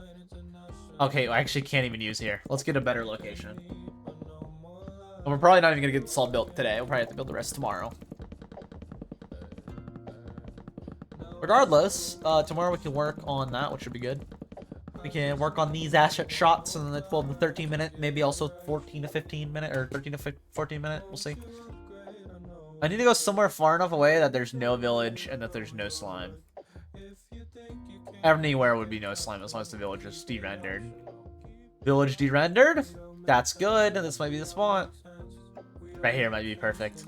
Okay, I actually can't even use here. Let's get a better location. And we're probably not even going to get this all built today. We'll probably have to build the rest tomorrow. Regardless, tomorrow we can work on that, which should be good. We can work on these asset shots in the 12 to 13 minute, maybe also 14 to 15 minute, or 13 to 14 minute. We'll see. I need to go somewhere far enough away that there's no village and that there's no slime. Anywhere would be no slime as long as the village is de-rendered. Village de-rendered? That's good. This might be the spot. Right here might be perfect.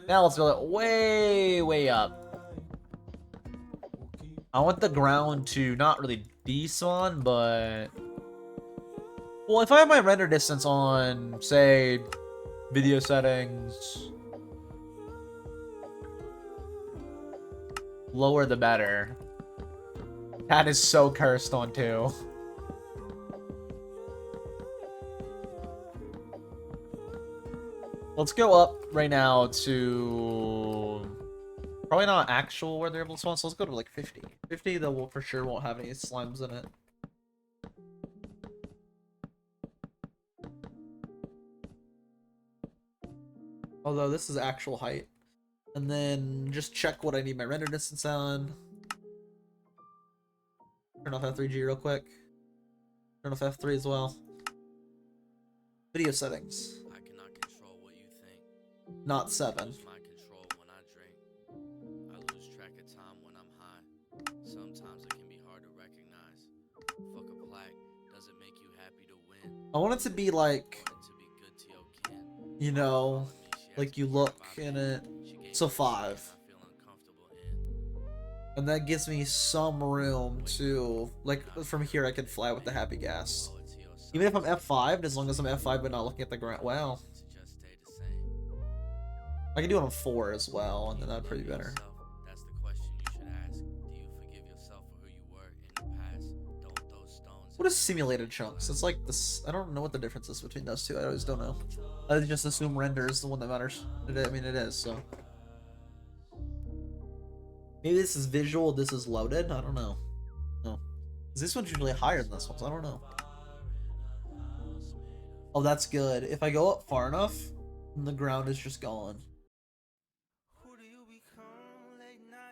Now let's build it way, way up. I want the ground to not really despawn, but... Well, if I have my render distance on, say, video settings... Lower the better. That is so cursed on 2. Let's go up right now to... Probably not actual where they're able to spawn, so let's go to like 50. 50, that will for sure won't have any slimes in it. Although this is actual height. And then just check what I need my render distance on. Turn off F3G real quick. Turn off F3 as well. Video settings. I cannot control what you think. Not 7. I lose my control when I drink. I lose track of time when I'm high. Sometimes it can be hard to recognize. Fuck a plaque. Does it make you happy to win? I want it to be like, Want it to be good to your kin. you know, like you look in it. So 5. And that gives me some room to, like, from here I can fly with the happy gas. Even if I'm F5, as long as I'm F5 but not looking at the ground. Wow. I can do it on 4 as well, and then that'd be better. That's the question you should ask. Do you forgive yourself for who you were in the past? Don't throw stones. What is simulated chunks? It's like this. I don't know what the difference is between those two. I always don't know. I just assume render is the one that matters. I mean, it is, so. Maybe this is visual, this is loaded? I don't know. No. This one's usually higher than this one, so I don't know. Oh, that's good. If I go up far enough, then the ground is just gone.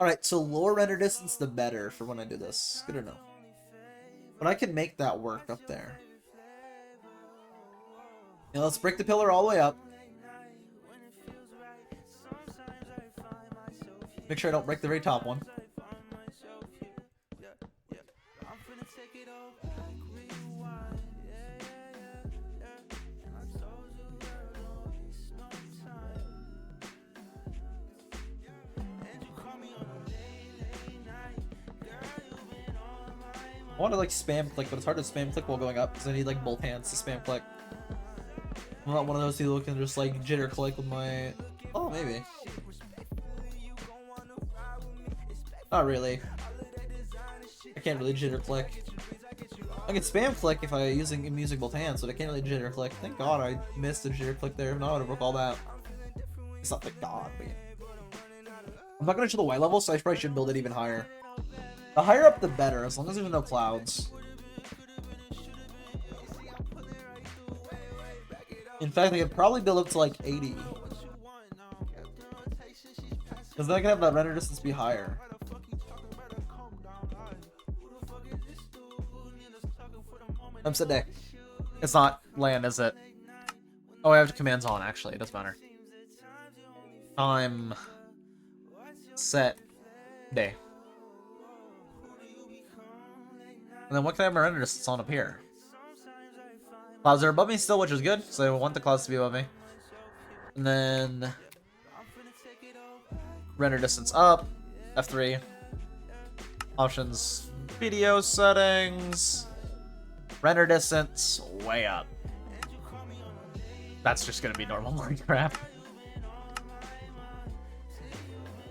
Alright, so lower render distance, the better for when I do this. Good to know. But I can make that work up there. Now let's break the pillar all the way up. Make sure I don't break the very top one. I want to like spam click, but it's hard to spam click while going up because I need like both hands to spam click. I'm not one of those people who can just like jitter click with my... Oh, maybe. Not really. I can't really jitter click. I can spam click if I'm using both hands, but I can't really jitter click. Thank God I missed the jitter click there. If not, I would have broke all that. It's not thank God, but yeah. I'm not gonna show the white level, so I probably should build it even higher. The higher up, the better, as long as there's no clouds. In fact, I could probably build up to like 80. Because then I can have that render distance be higher. I'm today. It's not land, is it? Oh, I have commands on, actually. It doesn't matter. Time. Set. Day. And then what can I have my render distance on up here? Clouds are above me still, which is good. So I want the clouds to be above me. And then... render distance up. F3. Options. Video settings. Render distance way up. That's just gonna be normal Minecraft.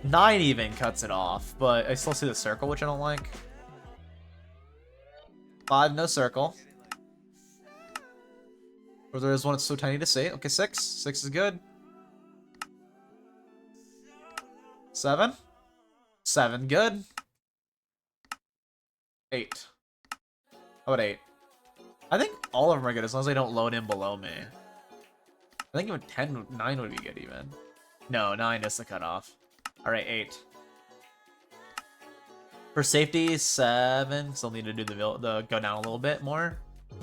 9 even cuts it off, but I still see the circle, which I don't like. 5, no circle. Or there is one that's so tiny to see. Okay, 6. 6 is good. 7. 7, good. 8. How about 8? I think all of them are good as long as they don't load in below me. I think even 10, 9 would be good even. No, 9 is the cutoff. Alright, 8. For safety, 7. Still need to do the go down a little bit more.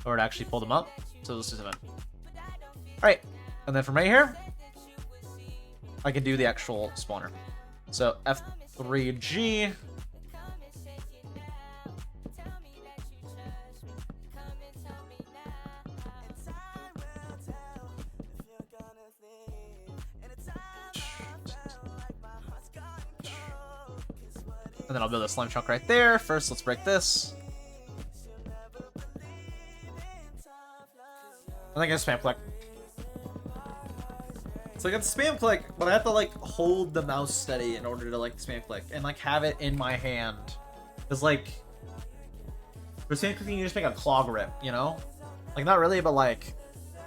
Or to actually pull them up. So let's do 7. Alright. And then from right here, I can do the actual spawner. So F3G. And then I'll build a slime chunk right there. First, let's break this. I think I spam click. So I can spam click, but I have to like hold the mouse steady in order to like spam click and like have it in my hand. Cause like for spam clicking, you just make a claw grip, you know? Like not really, but like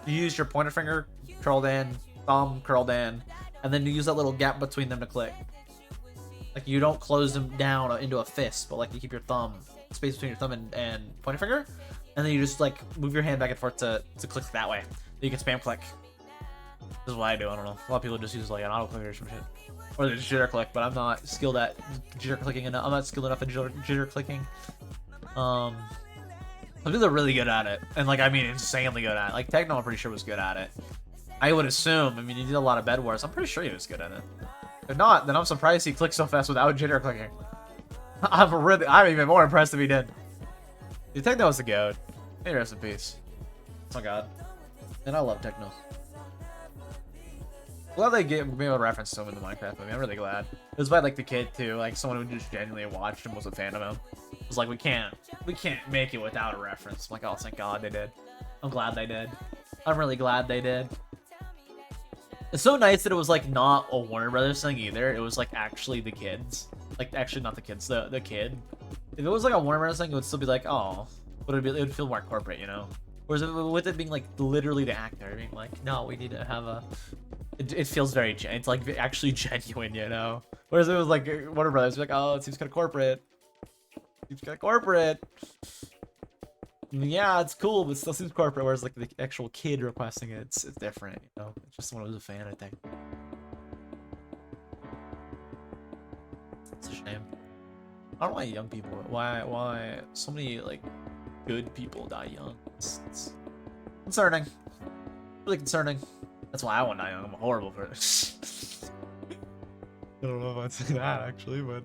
you use your pointer finger curled in, thumb curled in, and then you use that little gap between them to click. Like you don't close them down into a fist, but like you keep your thumb, space between your thumb and pointer finger, and then you just like move your hand back and forth to click that way. Then you can spam click. This is what I do. I don't know. A lot of people just use like an auto clicker or some shit, or they just jitter click. But I'm not skilled at jitter clicking enough. I'm not skilled enough at jitter clicking. Some people are really good at it, and like I mean insanely good at it. Like Techno, I'm pretty sure was good at it. I would assume. I mean, he did a lot of Bed Wars. I'm pretty sure he was good at it. If not, then I'm surprised he clicked so fast without jitter clicking. I'm even more impressed if he did. Dude, Techno was the goat. May he rest in peace. Oh my god. And I love Techno. Glad they gave me a reference to him in the Minecraft movie. I'm really glad. It was by like the kid too, like someone who just genuinely watched and was a fan of him. It was like we can't make it without a reference. I'm like, oh thank god they did. I'm glad they did. I'm really glad they did. It's so nice that it was like not a Warner Brothers thing either. It was like actually the kids. Like actually not the kids, the kid. If it was like a Warner Brothers thing, it would still be like, oh, but it would feel more corporate, you know? Whereas with it being like literally the actor being like, no, we need to have a. It feels very, it's like actually genuine, you know? Whereas it was like Warner Brothers, like, oh, it seems kind of corporate. Seems kind of corporate. Yeah, it's cool, but it still seems corporate. Whereas like the actual kid requesting it, it's different, you know? It's just someone who's a fan, I think. It's a shame. I don't know why young people, why so many like good people die young. It's concerning. Really concerning. That's why I want to die young. I'm horrible for it. I don't know if I'd say that actually, but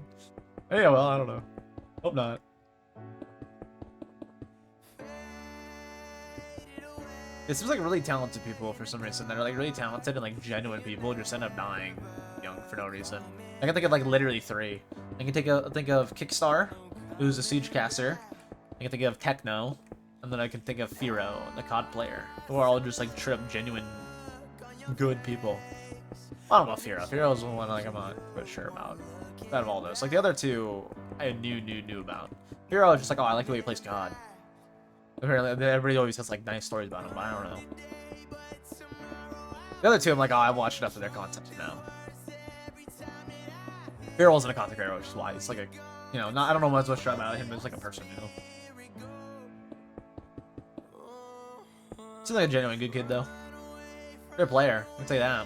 yeah, well, I don't know. Hope not. It seems like really talented people for some reason that are like really talented and like genuine people just end up dying young for no reason. I can think of like literally 3. I can think of Kickstar, who's a Siege caster. I can think of Techno, and then I can think of Firo, the COD player, who are all just like straight up genuine good people. I don't know Firo. Firo's the one like I'm not quite sure about. Out of all those, like the other 2, I knew about. Firo is just like, oh, I like the way he plays COD. Apparently, everybody always has like nice stories about him, but I don't know. The other 2, I'm like, oh, I've watched enough of their content to know. Firo wasn't a content creator, which is why it's like a, you know, I don't know much about him as like a person, you know. Seems like a genuine good kid though. Great player, I can tell you that.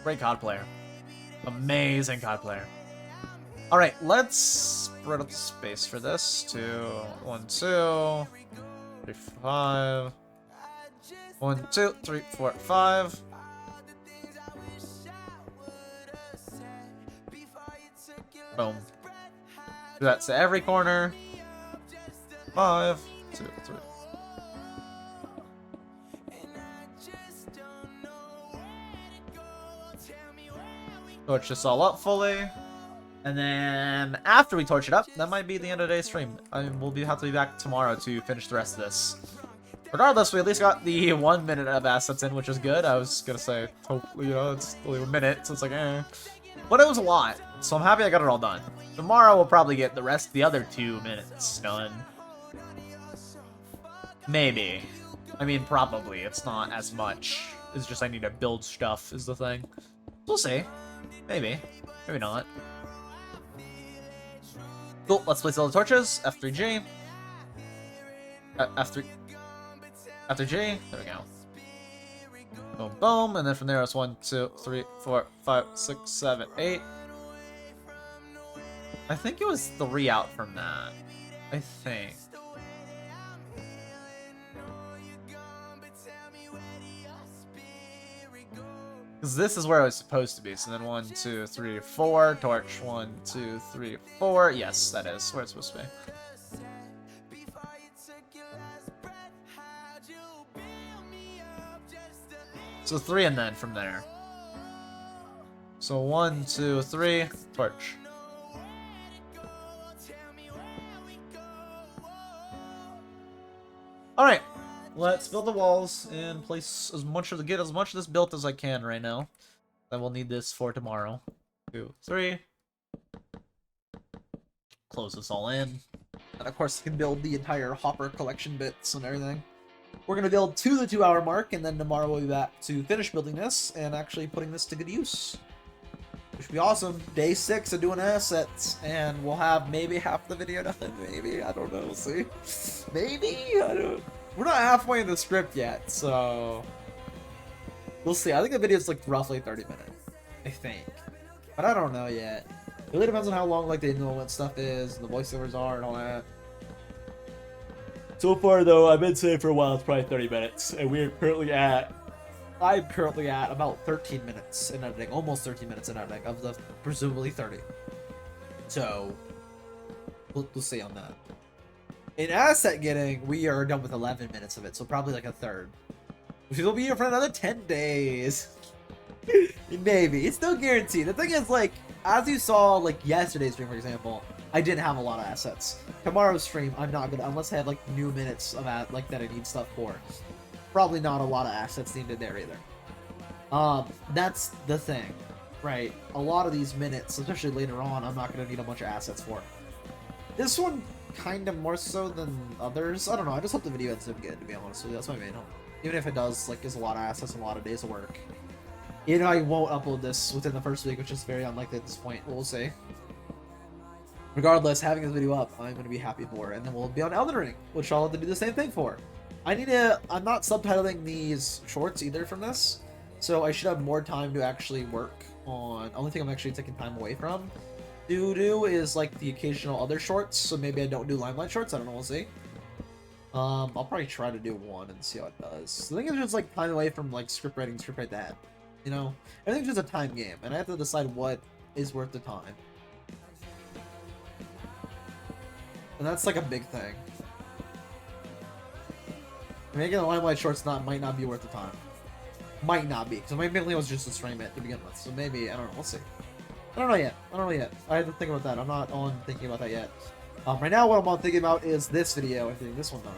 Great COD player. Amazing COD player. Alright, let's spread out the space for this to 1, 2, 3, 5. 1, 2, 3, 4, 5. Boom. Do that to every corner. 5, 2, 3. Torch this all up fully. And then after we torch it up, that might be the end of today's stream. We'll have to be back tomorrow to finish the rest of this. Regardless, we at least got the 1 minute of assets in, which is good. I was gonna say, hopefully, you know, it's only a minute, so it's like, eh. But it was a lot, so I'm happy I got it all done. Tomorrow we'll probably get the rest of the other 2 minutes done. Maybe. I mean, probably. It's not as much. It's just I need to build stuff is the thing. We'll see. Maybe. Maybe not. Cool, let's place all the torches. F3G. F3... F3G. There we go. Boom, boom. And then from there it's 1, 2, 3, 4, 5, 6, 7, 8. I think it was 3 out from that. I think. Because this is where I was supposed to be. So then 1, 2, 3, 4. Torch. 1, 2, 3, 4. Yes, that is where it's supposed to be. So 3 and then from there. So 1, 2, 3. Torch. Alright. Let's build the walls and place as much of this built as I can right now. Then we'll need this for tomorrow. 2, 3. Close this all in. And of course, I can build the entire hopper collection bits and everything. We're going to build to the 2-hour mark, and then tomorrow we'll be back to finish building this and actually putting this to good use. Which would be awesome. Day 6 of doing assets, and we'll have maybe half the video done. Maybe, I don't know. We'll see. Maybe? I don't. We're not halfway in the script yet, so we'll see. I think the video is like roughly 30 minutes. I think. But I don't know yet. It really depends on how long like the enrollment stuff is, and the voiceovers are, and all that. So far, though, I've been saying for a while it's probably 30 minutes, and I'm currently at about 13 minutes in editing, almost 13 minutes in editing of the presumably 30. So we'll see on that. In asset getting, we are done with 11 minutes of it, so probably like a third. Which will be here for another 10 days. Maybe. It's no guarantee. The thing is, like, as you saw, like, yesterday's stream, for example, I didn't have a lot of assets. Tomorrow's stream, I'm not gonna, unless I have, like, new minutes of like, that I need stuff for. Probably not a lot of assets needed there either. That's the thing, right? A lot of these minutes, especially later on, I'm not gonna need a bunch of assets for. This one, kind of more so than others. I don't know, I just hope the video ends up good, to be honest with you. That's my main hope. Even if it does, like, is a lot of assets and a lot of days of work. You know, I won't upload this within the first week, which is very unlikely at this point, we'll see. Regardless, having this video up, I'm going to be happy for, and then we'll be on Elden Ring, which I'll have to do the same thing for. I'm not subtitling these shorts either from this, so I should have more time to actually work on, only thing I'm actually taking time away from to do is like the occasional other shorts, so maybe I don't do Limelight shorts, I don't know, we'll see. I'll probably try to do one and see how it does. The thing is just like time away from like script writing, script write that. You know, everything's just a time game, and I have to decide what is worth the time. And that's like a big thing. Making the Limelight shorts might not be worth the time. Might not be, because my main thing was just to stream it to begin with, so maybe, I don't know, we'll see. I don't know yet. I have to think about that. I'm not on thinking about that yet. Right now, what I'm on thinking about is this video and getting this one done.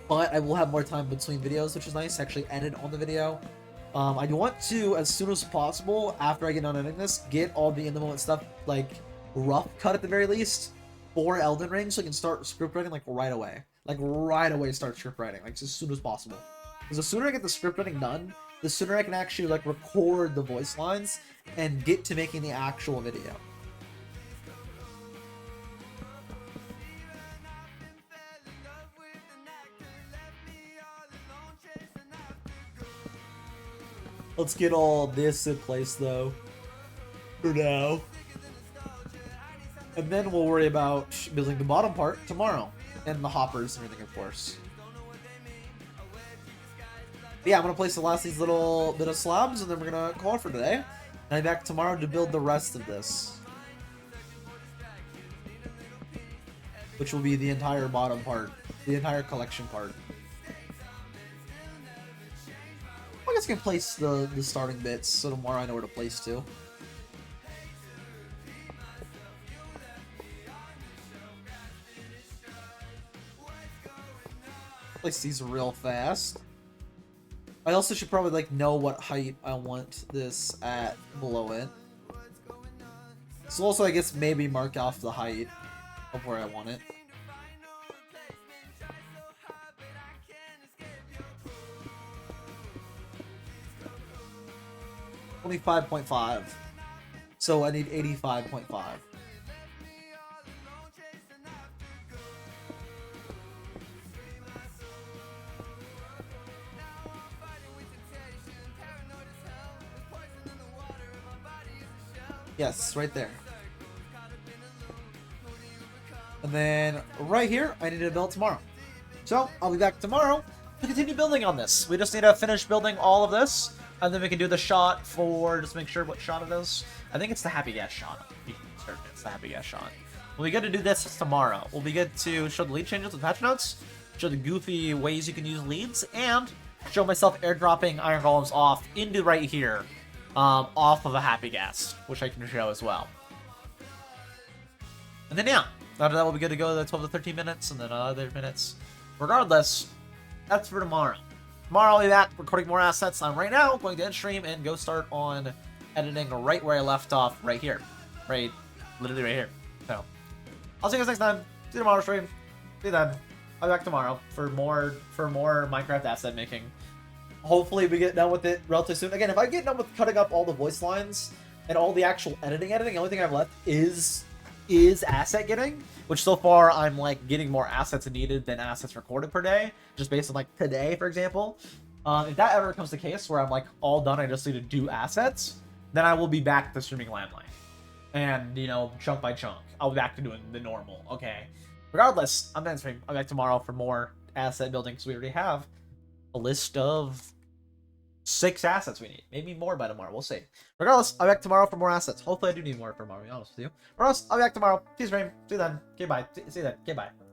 But I will have more time between videos, which is nice. Actually edit on the video. I want to, as soon as possible, after I get done editing this, get all the in-the-moment stuff, like, rough cut at the very least, for Elden Ring, so I can start script writing, like, right away. Like, right away start script writing, like, as soon as possible. Because the sooner I get the script writing done, the sooner I can actually, like, record the voice lines and get to making the actual video. Let's get all this in place, though, for now. And then we'll worry about building the bottom part tomorrow. And the hoppers and everything, of course. But yeah, I'm going to place the last of these little bit of slabs, and then we're going to call it for today. And I'm back tomorrow to build the rest of this. Which will be the entire bottom part. The entire collection part. I guess I can place the starting bits, so tomorrow I know where to place to. Place these real fast. I also should probably like know what height I want this at below it. So also I guess maybe mark off the height of where I want it. Only 5.5. So I need 85.5. Yes, right there. And then right here, I need to build tomorrow. So I'll be back tomorrow to continue building on this. We just need to finish building all of this, and then we can do the shot for, just make sure what shot it is. I think it's the Happy Gas shot. It's the Happy Gas shot. We'll be good to do this tomorrow. We'll be good to show the lead changes with patch notes, show the goofy ways you can use leads, and show myself airdropping Iron Golems off into right here. Off of a Happy Gas, which I can show as well. And then, yeah, after that, we'll be good to go to the 12 to 13 minutes, and then other minutes. Regardless, that's for tomorrow. Tomorrow, I'll be back recording more assets. I'm right now going to end stream and go start on editing right where I left off, right here. Right, literally right here. So, I'll see you guys next time. See you tomorrow stream. See you then. I'll be back tomorrow for more Minecraft asset making. Hopefully we get done with it relatively soon. Again, if I get done with cutting up all the voice lines and all the actual editing, the only thing I've left is asset getting, which so far I'm like getting more assets needed than assets recorded per day, just based on like today, for example. If that ever comes the case where I'm like all done, I just need to do assets, then I will be back to streaming Landline. And, you know, chunk by chunk, I'll be back to doing the normal, okay? Regardless, I'm done streaming. I'll be back tomorrow for more asset building, because we already have a list of 6 assets we need. Maybe more by tomorrow. We'll see. Regardless, I'll be back tomorrow for more assets. Hopefully I do need more for tomorrow, to be honest with you. Regardless, I'll be back tomorrow. See you stream. See you then. Okay, bye. See you then. Okay, bye.